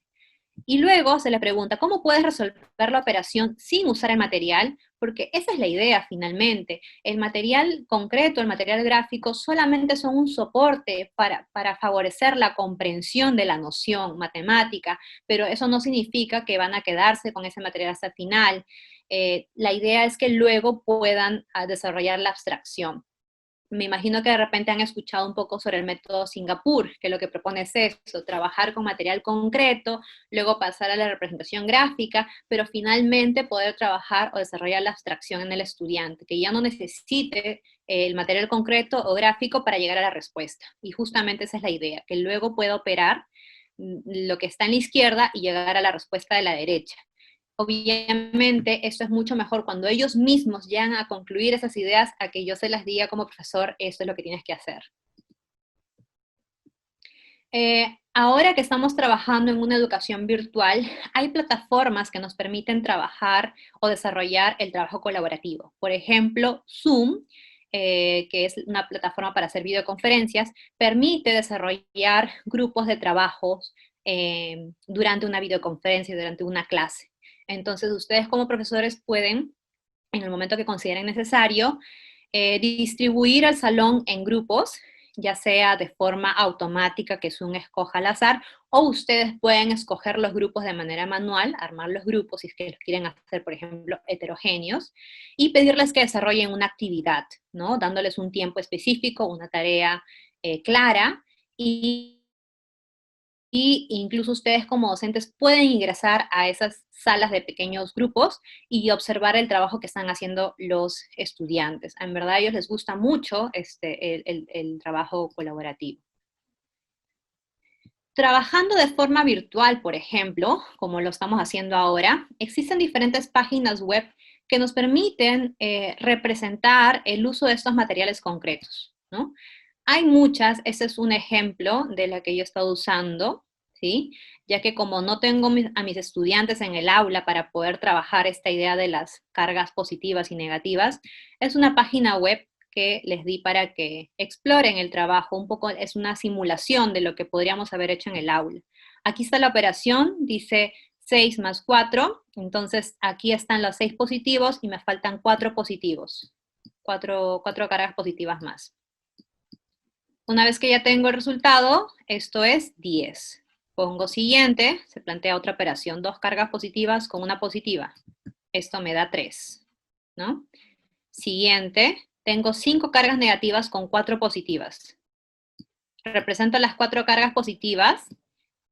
Y luego se le pregunta, ¿cómo puedes resolver la operación sin usar el material? Porque esa es la idea finalmente. El material concreto, el material gráfico, solamente son un soporte para favorecer la comprensión de la noción matemática, pero eso no significa que van a quedarse con ese material hasta el final. La idea es que luego puedan desarrollar la abstracción. Me imagino que de repente han escuchado un poco sobre el método Singapur, que lo que propone es eso, trabajar con material concreto, luego pasar a la representación gráfica, pero finalmente poder trabajar o desarrollar la abstracción en el estudiante, que ya no necesite el material concreto o gráfico para llegar a la respuesta. Y justamente esa es la idea, que luego pueda operar lo que está en la izquierda y llegar a la respuesta de la derecha. Obviamente, esto es mucho mejor cuando ellos mismos llegan a concluir esas ideas a que yo se las diga como profesor, esto es lo que tienes que hacer. Ahora que estamos trabajando en una educación virtual, hay plataformas que nos permiten trabajar o desarrollar el trabajo colaborativo. Por ejemplo, Zoom, que es una plataforma para hacer videoconferencias, permite desarrollar grupos de trabajos durante una videoconferencia, durante una clase. Entonces, ustedes como profesores pueden, en el momento que consideren necesario, distribuir el salón en grupos, ya sea de forma automática que Zoom escoja al azar, o ustedes pueden escoger los grupos de manera manual, armar los grupos si es que los quieren hacer, por ejemplo, heterogéneos, y pedirles que desarrollen una actividad, ¿no? Dándoles un tiempo específico, una tarea clara, y incluso ustedes como docentes pueden ingresar a esas salas de pequeños grupos y observar el trabajo que están haciendo los estudiantes. En verdad a ellos les gusta mucho el trabajo colaborativo. Trabajando de forma virtual, por ejemplo, como lo estamos haciendo ahora, existen diferentes páginas web que nos permiten representar el uso de estos materiales concretos, ¿no? Hay muchas, este es un ejemplo de la que yo he estado usando, ¿sí? Ya que como no tengo a mis estudiantes en el aula para poder trabajar esta idea de las cargas positivas y negativas, es una página web que les di para que exploren el trabajo. Un poco es una simulación de lo que podríamos haber hecho en el aula. Aquí está la operación, dice 6 más 4, entonces aquí están los 6 positivos y me faltan 4 positivos, 4 cargas positivas más. Una vez que ya tengo el resultado, esto es 10. Pongo siguiente, se plantea otra operación, 2 cargas positivas con una positiva. Esto me da 3, ¿no? Siguiente, tengo 5 cargas negativas con 4 positivas. Represento las 4 cargas positivas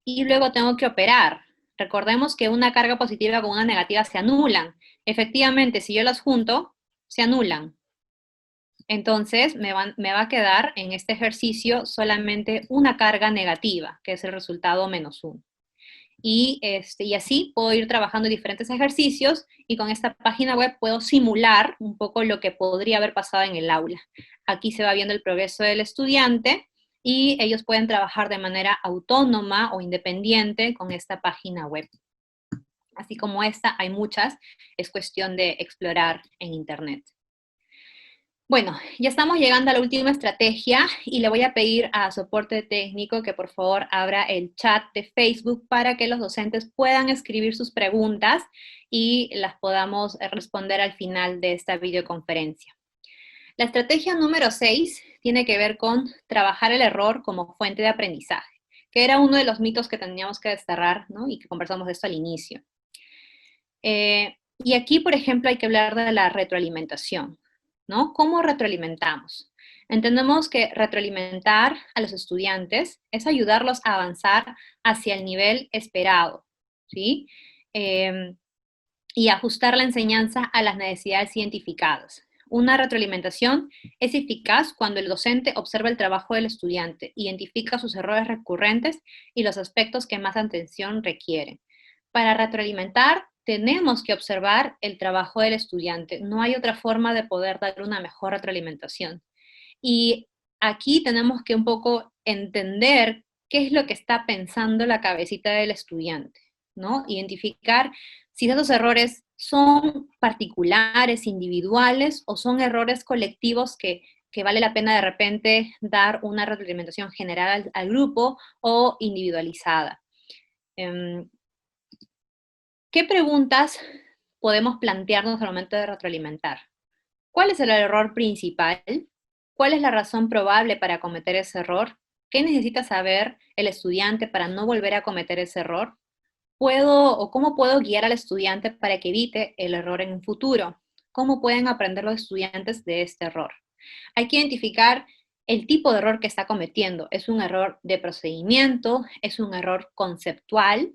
y luego tengo que operar. Recordemos que una carga positiva con una negativa se anulan. Efectivamente, si yo las junto, se anulan. Entonces, me va a quedar en este ejercicio solamente una carga negativa, que es el resultado -1. Y así puedo ir trabajando diferentes ejercicios y con esta página web puedo simular un poco lo que podría haber pasado en el aula. Aquí se va viendo el progreso del estudiante y ellos pueden trabajar de manera autónoma o independiente con esta página web. Así como esta, hay muchas, es cuestión de explorar en internet. Bueno, ya estamos llegando a la última estrategia y le voy a pedir a soporte técnico que por favor abra el chat de Facebook para que los docentes puedan escribir sus preguntas y las podamos responder al final de esta videoconferencia. La estrategia número 6 tiene que ver con trabajar el error como fuente de aprendizaje, que era uno de los mitos que teníamos que desterrar, ¿no? Y que conversamos de esto al inicio. Y aquí, por ejemplo, hay que hablar de la retroalimentación, ¿no? ¿Cómo retroalimentamos? Entendemos que retroalimentar a los estudiantes es ayudarlos a avanzar hacia el nivel esperado, ¿sí? Y ajustar la enseñanza a las necesidades identificadas. Una retroalimentación es eficaz cuando el docente observa el trabajo del estudiante, identifica sus errores recurrentes y los aspectos que más atención requieren. Para retroalimentar, tenemos que observar el trabajo del estudiante. No hay otra forma de poder dar una mejor retroalimentación. Y aquí tenemos que un poco entender qué es lo que está pensando la cabecita del estudiante, ¿no? Identificar si esos errores son particulares, individuales, o son errores colectivos que vale la pena de repente dar una retroalimentación general al grupo o individualizada. ¿Qué preguntas podemos plantearnos al momento de retroalimentar? ¿Cuál es el error principal? ¿Cuál es la razón probable para cometer ese error? ¿Qué necesita saber el estudiante para no volver a cometer ese error? ¿Cómo puedo guiar al estudiante para que evite el error en un futuro? ¿Cómo pueden aprender los estudiantes de este error? Hay que identificar el tipo de error que está cometiendo. ¿Es un error de procedimiento? ¿Es un error conceptual?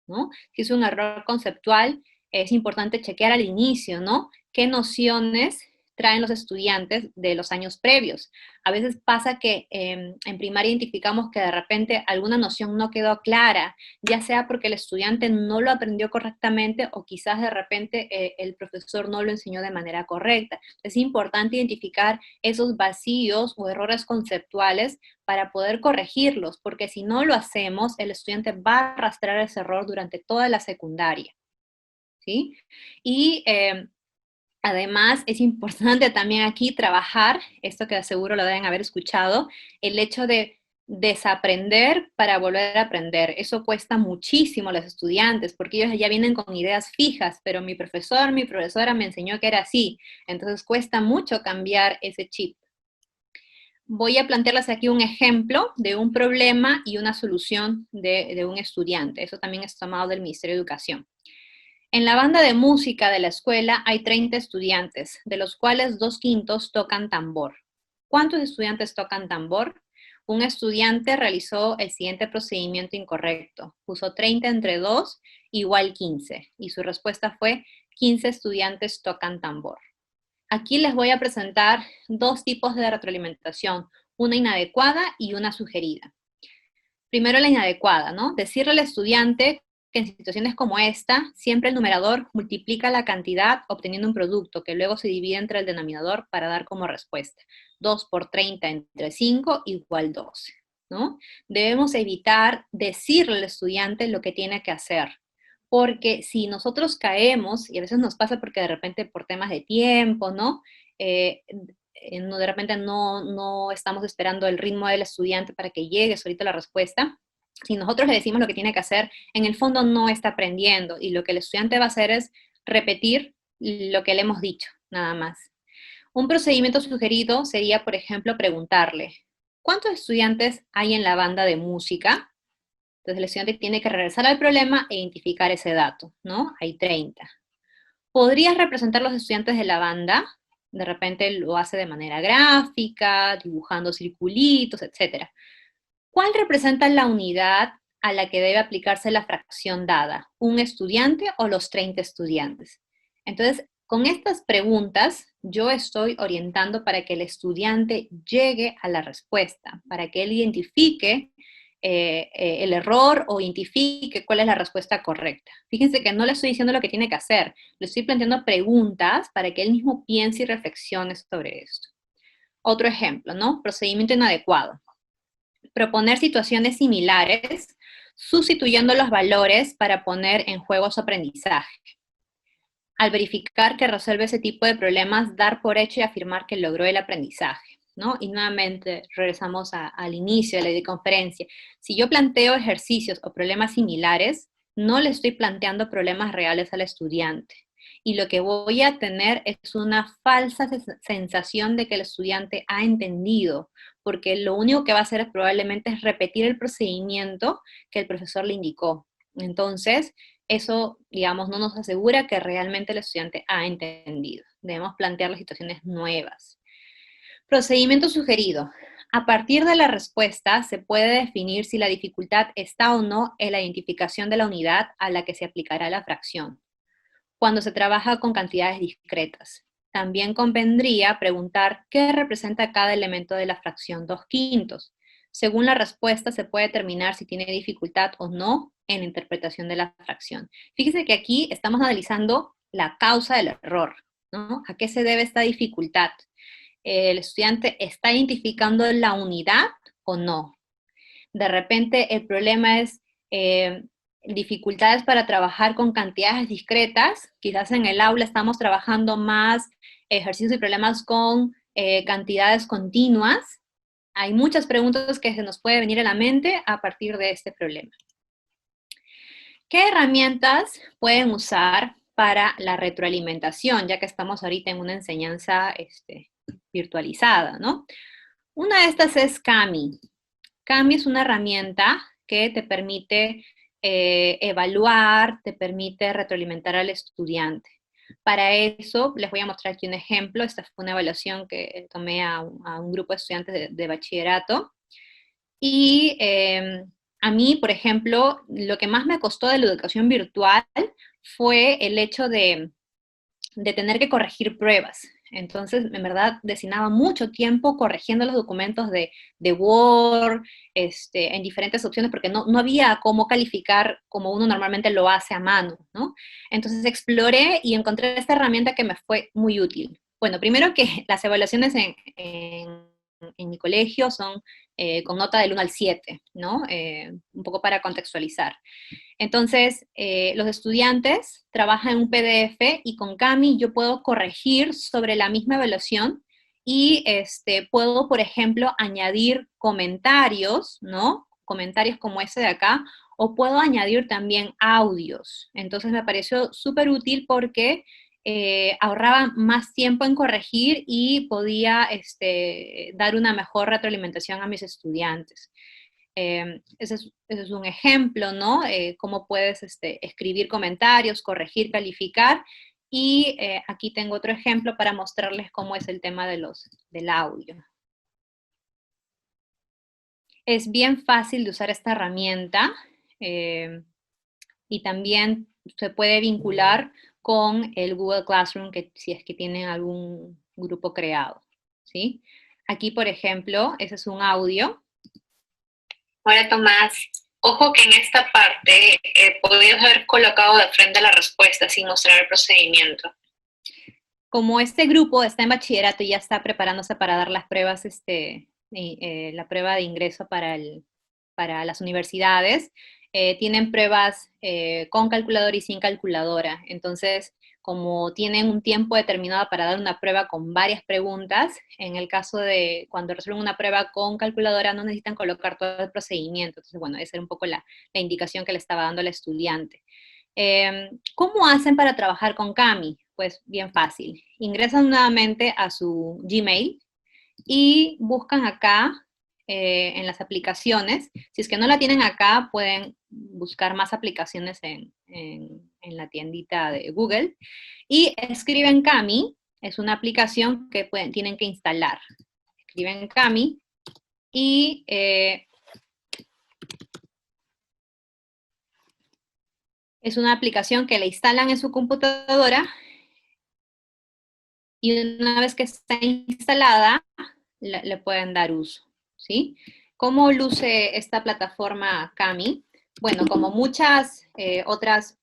¿No? Si es un error conceptual, es importante chequear al inicio, ¿no? ¿Qué nociones traen los estudiantes de los años previos. A veces pasa que en primaria identificamos que de repente alguna noción no quedó clara, ya sea porque el estudiante no lo aprendió correctamente o quizás de repente el profesor no lo enseñó de manera correcta. Es importante identificar esos vacíos o errores conceptuales para poder corregirlos, porque si no lo hacemos, el estudiante va a arrastrar ese error durante toda la secundaria, ¿sí? Y además, es importante también aquí trabajar, esto que seguro lo deben haber escuchado, el hecho de desaprender para volver a aprender. Eso cuesta muchísimo a los estudiantes, porque ellos ya vienen con ideas fijas, pero mi profesor, mi profesora me enseñó que era así. Entonces cuesta mucho cambiar ese chip. Voy a plantearles aquí un ejemplo de un problema y una solución de un estudiante. Eso también es tomado del Ministerio de Educación. En la banda de música de la escuela hay 30 estudiantes, de los cuales 2/5 tocan tambor. ¿Cuántos estudiantes tocan tambor? Un estudiante realizó el siguiente procedimiento incorrecto. Puso 30 entre 2 igual 15. Y su respuesta fue 15 estudiantes tocan tambor. Aquí les voy a presentar dos tipos de retroalimentación, una inadecuada y una sugerida. Primero la inadecuada, ¿no? Decirle al estudiante que en situaciones como esta, siempre el numerador multiplica la cantidad obteniendo un producto que luego se divide entre el denominador para dar como respuesta. 2 por 30 entre 5 igual 12, ¿no? Debemos evitar decirle al estudiante lo que tiene que hacer, porque si nosotros caemos, y a veces nos pasa porque de repente por temas de tiempo, ¿no? De repente no estamos esperando el ritmo del estudiante para que llegue solito la respuesta. Si nosotros le decimos lo que tiene que hacer, en el fondo no está aprendiendo y lo que el estudiante va a hacer es repetir lo que le hemos dicho, nada más. Un procedimiento sugerido sería, por ejemplo, preguntarle, ¿cuántos estudiantes hay en la banda de música? Entonces el estudiante tiene que regresar al problema e identificar ese dato, ¿no? Hay 30. ¿Podrías representar los estudiantes de la banda? De repente lo hace de manera gráfica, dibujando circulitos, etc. ¿Cuál representa la unidad a la que debe aplicarse la fracción dada? ¿Un estudiante o los 30 estudiantes? Entonces, con estas preguntas, yo estoy orientando para que el estudiante llegue a la respuesta, para que él identifique el error o identifique cuál es la respuesta correcta. Fíjense que no le estoy diciendo lo que tiene que hacer, le estoy planteando preguntas para que él mismo piense y reflexione sobre esto. Otro ejemplo, ¿no? Procedimiento inadecuado. Proponer situaciones similares, sustituyendo los valores para poner en juego su aprendizaje. Al verificar que resuelve ese tipo de problemas, dar por hecho y afirmar que logró el aprendizaje, ¿no? Y nuevamente regresamos al inicio de la videoconferencia. Si yo planteo ejercicios o problemas similares, no le estoy planteando problemas reales al estudiante. Y lo que voy a tener es una falsa sensación de que el estudiante ha entendido, porque lo único que va a hacer probablemente es repetir el procedimiento que el profesor le indicó. Entonces, eso, digamos, no nos asegura que realmente el estudiante ha entendido. Debemos plantear las situaciones nuevas. Procedimiento sugerido. A partir de la respuesta se puede definir si la dificultad está o no en la identificación de la unidad a la que se aplicará la fracción, cuando se trabaja con cantidades discretas. También convendría preguntar qué representa cada elemento de la fracción 2/5. Según la respuesta se puede determinar si tiene dificultad o no en la interpretación de la fracción. Fíjense que aquí estamos analizando la causa del error, ¿no? ¿A qué se debe esta dificultad? ¿El estudiante está identificando la unidad o no? De repente el problema es dificultades para trabajar con cantidades discretas. Quizás en el aula estamos trabajando más ejercicios y problemas con cantidades continuas. Hay muchas preguntas que se nos puede venir a la mente a partir de este problema. ¿Qué herramientas pueden usar para la retroalimentación, ya que estamos ahorita en una enseñanza virtualizada, ¿no? Una de estas es Kami. Kami es una herramienta que te permite evaluar, te permite retroalimentar al estudiante. Para eso, les voy a mostrar aquí un ejemplo. Esta fue una evaluación que tomé a un grupo de estudiantes de bachillerato. Y a mí, por ejemplo, lo que más me costó de la educación virtual fue el hecho de de tener que corregir pruebas. Entonces, en verdad, destinaba mucho tiempo corrigiendo los documentos de Word, en diferentes opciones, porque no había cómo calificar como uno normalmente lo hace a mano, ¿no? Entonces exploré y encontré esta herramienta que me fue muy útil. Bueno, primero que las evaluaciones en mi colegio son con nota del 1 al 7, ¿no? Un poco para contextualizar. Entonces, los estudiantes trabajan en un PDF y con Kami yo puedo corregir sobre la misma evaluación y puedo, por ejemplo, añadir comentarios, ¿no? Comentarios como ese de acá, o puedo añadir también audios. Entonces me pareció súper útil porque ahorraba más tiempo en corregir y podía dar una mejor retroalimentación a mis estudiantes. Ese es un ejemplo, ¿no? Cómo puedes escribir comentarios, corregir, calificar. Y aquí tengo otro ejemplo para mostrarles cómo es el tema del audio. Es bien fácil de usar esta herramienta y también se puede vincular con el Google Classroom, si es que tienen algún grupo creado, ¿sí? Aquí, por ejemplo, ese es un audio. Ahora, Tomás, ojo que en esta parte podrías haber colocado de frente la respuesta sin mostrar el procedimiento. Como este grupo está en bachillerato y ya está preparándose para dar las pruebas, la prueba de ingreso para las universidades, tienen pruebas con calculadora y sin calculadora. Entonces, como tienen un tiempo determinado para dar una prueba con varias preguntas, en el caso de cuando resuelven una prueba con calculadora no necesitan colocar todo el procedimiento. Entonces, bueno, esa era un poco la indicación que le estaba dando al estudiante. ¿Cómo hacen para trabajar con Kami? Pues bien fácil. Ingresan nuevamente a su Gmail y buscan acá en las aplicaciones. Si es que no la tienen acá, pueden buscar más aplicaciones en la tiendita de Google. Y escriben Kami, es una aplicación que tienen que instalar. Escriben Kami y es una aplicación que la instalan en su computadora y una vez que está instalada, le pueden dar uso, ¿sí? ¿Cómo luce esta plataforma Kami? Bueno, como muchas otras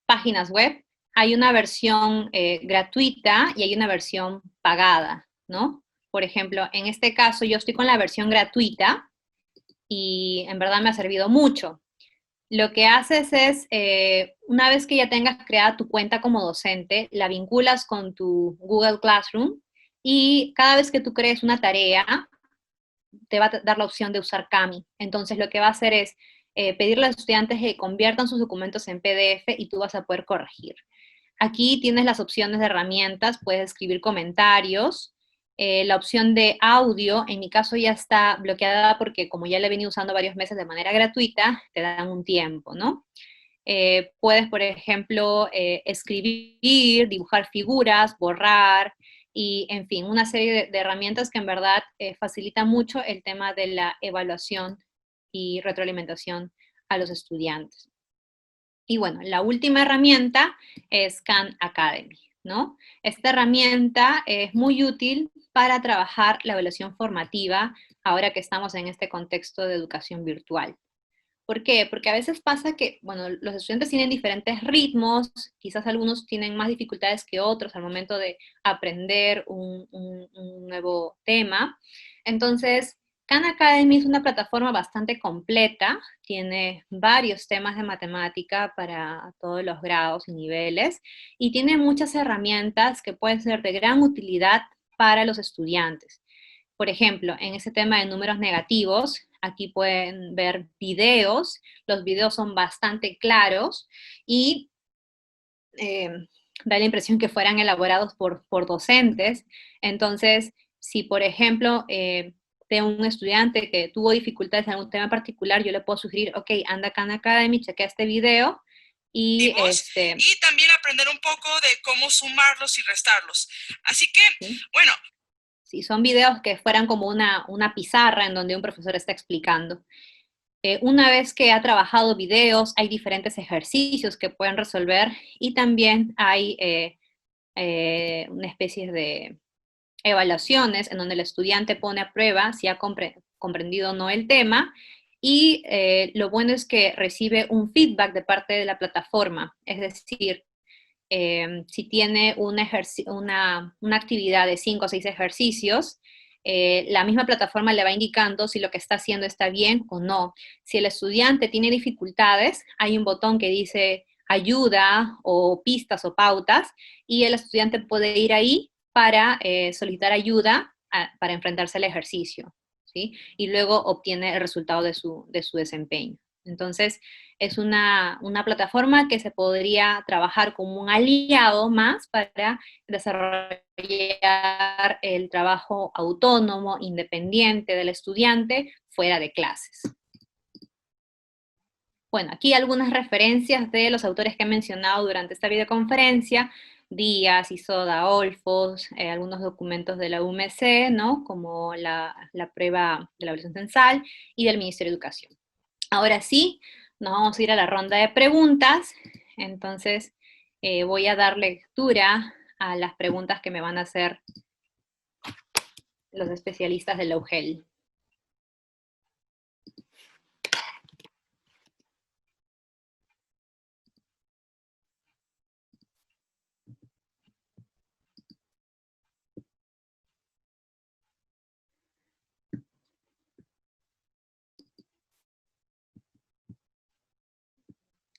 páginas web, hay una versión gratuita y hay una versión pagada, ¿no? Por ejemplo, en este caso yo estoy con la versión gratuita y en verdad me ha servido mucho. Lo que haces es, una vez que ya tengas creada tu cuenta como docente, la vinculas con tu Google Classroom y cada vez que tú crees una tarea, te va a dar la opción de usar Kami. Entonces lo que va a hacer es pedirle a los estudiantes que conviertan sus documentos en PDF y tú vas a poder corregir. Aquí tienes las opciones de herramientas, puedes escribir comentarios, la opción de audio, en mi caso ya está bloqueada porque como ya la he venido usando varios meses de manera gratuita, te dan un tiempo, ¿no? Puedes, por ejemplo, escribir, dibujar figuras, borrar, y en fin, una serie de herramientas que en verdad facilitan mucho el tema de la evaluación y retroalimentación a los estudiantes. Y bueno, la última herramienta es Khan Academy, ¿no? Esta herramienta es muy útil para trabajar la evaluación formativa ahora que estamos en este contexto de educación virtual. ¿Por qué? Porque a veces pasa que, bueno, los estudiantes tienen diferentes ritmos, quizás algunos tienen más dificultades que otros al momento de aprender un nuevo tema. Entonces, Khan Academy es una plataforma bastante completa, tiene varios temas de matemática para todos los grados y niveles, y tiene muchas herramientas que pueden ser de gran utilidad para los estudiantes. Por ejemplo, en ese tema de números negativos, aquí pueden ver videos, los videos son bastante claros y da la impresión que fueran elaborados por docentes. Entonces, si por ejemplo tengo un estudiante que tuvo dificultades en algún tema particular, yo le puedo sugerir, ok, anda a Khan Academy, chequea este video y y también aprender un poco de cómo sumarlos y restarlos. Así que, ¿sí? Bueno. Sí, son videos que fueran como una pizarra en donde un profesor está explicando. Una vez que ha trabajado videos, hay diferentes ejercicios que pueden resolver y también hay una especie de evaluaciones en donde el estudiante pone a prueba si ha comprendido o no el tema, y lo bueno es que recibe un feedback de parte de la plataforma, es decir, si tiene una actividad de 5 o 6 ejercicios, la misma plataforma le va indicando si lo que está haciendo está bien o no. Si el estudiante tiene dificultades, hay un botón que dice ayuda o pistas o pautas, y el estudiante puede ir ahí para solicitar ayuda para enfrentarse al ejercicio, ¿sí? Y luego obtiene el resultado de su desempeño. Entonces, es una plataforma que se podría trabajar como un aliado más para desarrollar el trabajo autónomo, independiente del estudiante fuera de clases. Bueno, aquí algunas referencias de los autores que he mencionado durante esta videoconferencia: Díaz, Isoda, Olfos, algunos documentos de la UMC, ¿no? Como la prueba de la evaluación censal y del Ministerio de Educación. Ahora sí, nos vamos a ir a la ronda de preguntas. Entonces, voy a dar lectura a las preguntas que me van a hacer los especialistas de la UGEL.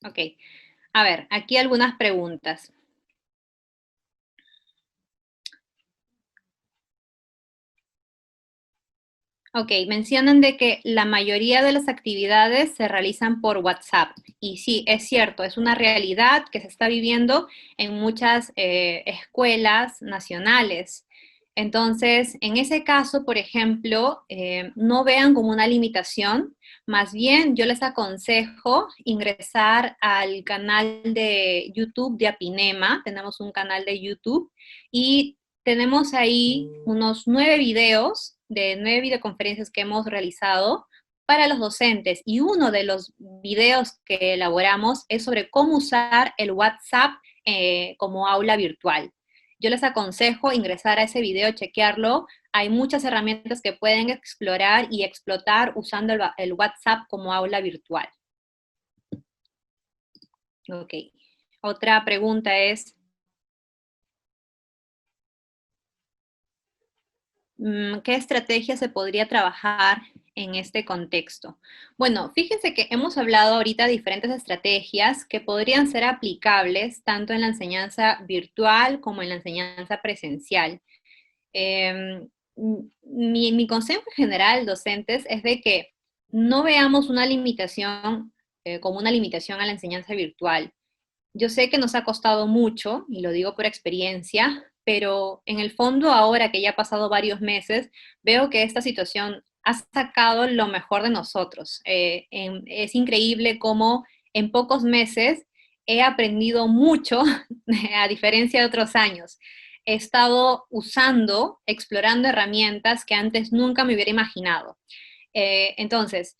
Ok, a ver, aquí algunas preguntas. Ok, mencionan de que la mayoría de las actividades se realizan por WhatsApp. Y sí, es cierto, es una realidad que se está viviendo en muchas escuelas nacionales. Entonces, en ese caso, por ejemplo, no vean como una limitación, más bien yo les aconsejo ingresar al canal de YouTube de Apinema. Tenemos un canal de YouTube y tenemos ahí unos 9 videos de 9 videoconferencias que hemos realizado para los docentes, y uno de los videos que elaboramos es sobre cómo usar el WhatsApp como aula virtual. Yo les aconsejo ingresar a ese video, chequearlo. Hay muchas herramientas que pueden explorar y explotar usando el WhatsApp como aula virtual. Ok. Otra pregunta es, ¿qué estrategia se podría trabajar en este contexto? Bueno, fíjense que hemos hablado ahorita de diferentes estrategias que podrían ser aplicables tanto en la enseñanza virtual como en la enseñanza presencial. Mi consejo general, docentes, es de que no veamos una limitación como una limitación a la enseñanza virtual. Yo sé que nos ha costado mucho, y lo digo por experiencia, pero en el fondo ahora que ya ha pasado varios meses, veo que esta situación ha sacado lo mejor de nosotros. Es increíble cómo en pocos meses he aprendido mucho, a diferencia de otros años. He estado usando, explorando herramientas que antes nunca me hubiera imaginado. Entonces,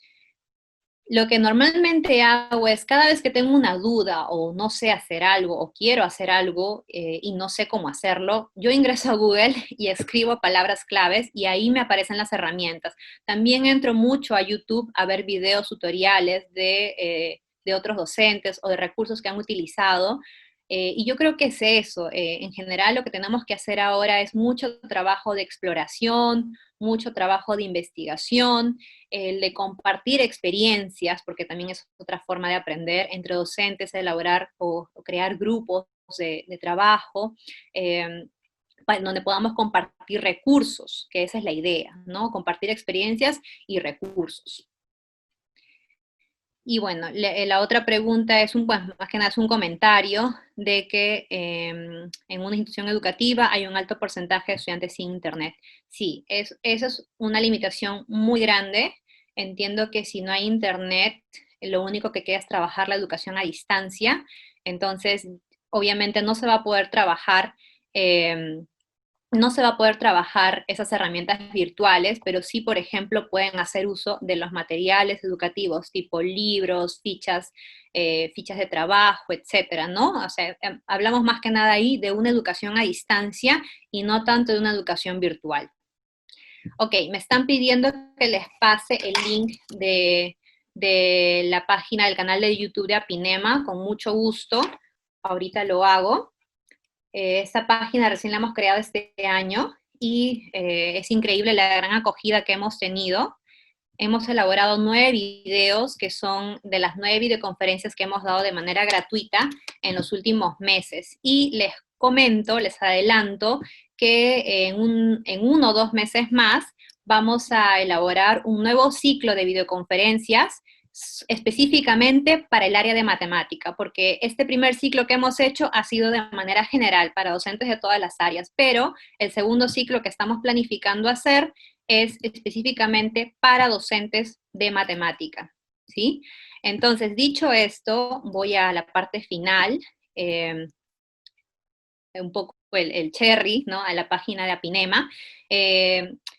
lo que normalmente hago es, cada vez que tengo una duda o no sé hacer algo o quiero hacer algo y no sé cómo hacerlo, yo ingreso a Google y escribo palabras claves y ahí me aparecen las herramientas. También entro mucho a YouTube a ver videos tutoriales de otros docentes o de recursos que han utilizado. Y yo creo que es eso. En general, lo que tenemos que hacer ahora es mucho trabajo de exploración, mucho trabajo de investigación, el de compartir experiencias, porque también es otra forma de aprender entre docentes, elaborar o crear grupos de trabajo, donde podamos compartir recursos, que esa es la idea, ¿no? Compartir experiencias y recursos. Y bueno, la otra pregunta es pues, más que nada es un comentario de que en una institución educativa hay un alto porcentaje de estudiantes sin internet. Sí, esa es una limitación muy grande. Entiendo que si no hay internet, lo único que queda es trabajar la educación a distancia. Entonces, obviamente no se va a poder trabajar no se va a poder trabajar esas herramientas virtuales, pero sí, por ejemplo, pueden hacer uso de los materiales educativos, tipo libros, fichas de trabajo, etcétera, ¿no? O sea, hablamos más que nada ahí de una educación a distancia y no tanto de una educación virtual. Ok, me están pidiendo que les pase el link de la página del canal de YouTube de Apinema, con mucho gusto. Ahorita lo hago. Esta página recién la hemos creado este año y es increíble la gran acogida que hemos tenido. Hemos elaborado 9 videos que son de las 9 videoconferencias que hemos dado de manera gratuita en los últimos meses. Y les comento, les adelanto, que en 1 o 2 meses más vamos a elaborar un nuevo ciclo de videoconferencias específicamente para el área de matemática, porque este primer ciclo que hemos hecho ha sido de manera general para docentes de todas las áreas, pero el segundo ciclo que estamos planificando hacer es específicamente para docentes de matemática, ¿sí? Entonces, dicho esto, voy a la parte final, un poco el cherry, ¿no? A la página de Apinema.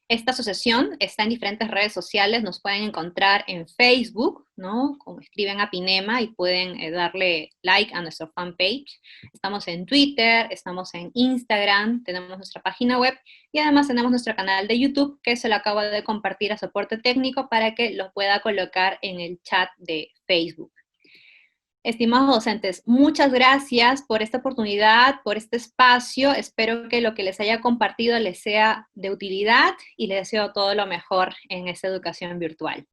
Esta asociación está en diferentes redes sociales, nos pueden encontrar en Facebook, ¿no? Como escriben Apinema y pueden darle like a nuestra fanpage. Estamos en Twitter, estamos en Instagram, tenemos nuestra página web y además tenemos nuestro canal de YouTube que se lo acabo de compartir a soporte técnico para que lo pueda colocar en el chat de Facebook. Estimados docentes, muchas gracias por esta oportunidad, por este espacio. Espero que lo que les haya compartido les sea de utilidad y les deseo todo lo mejor en esta educación virtual.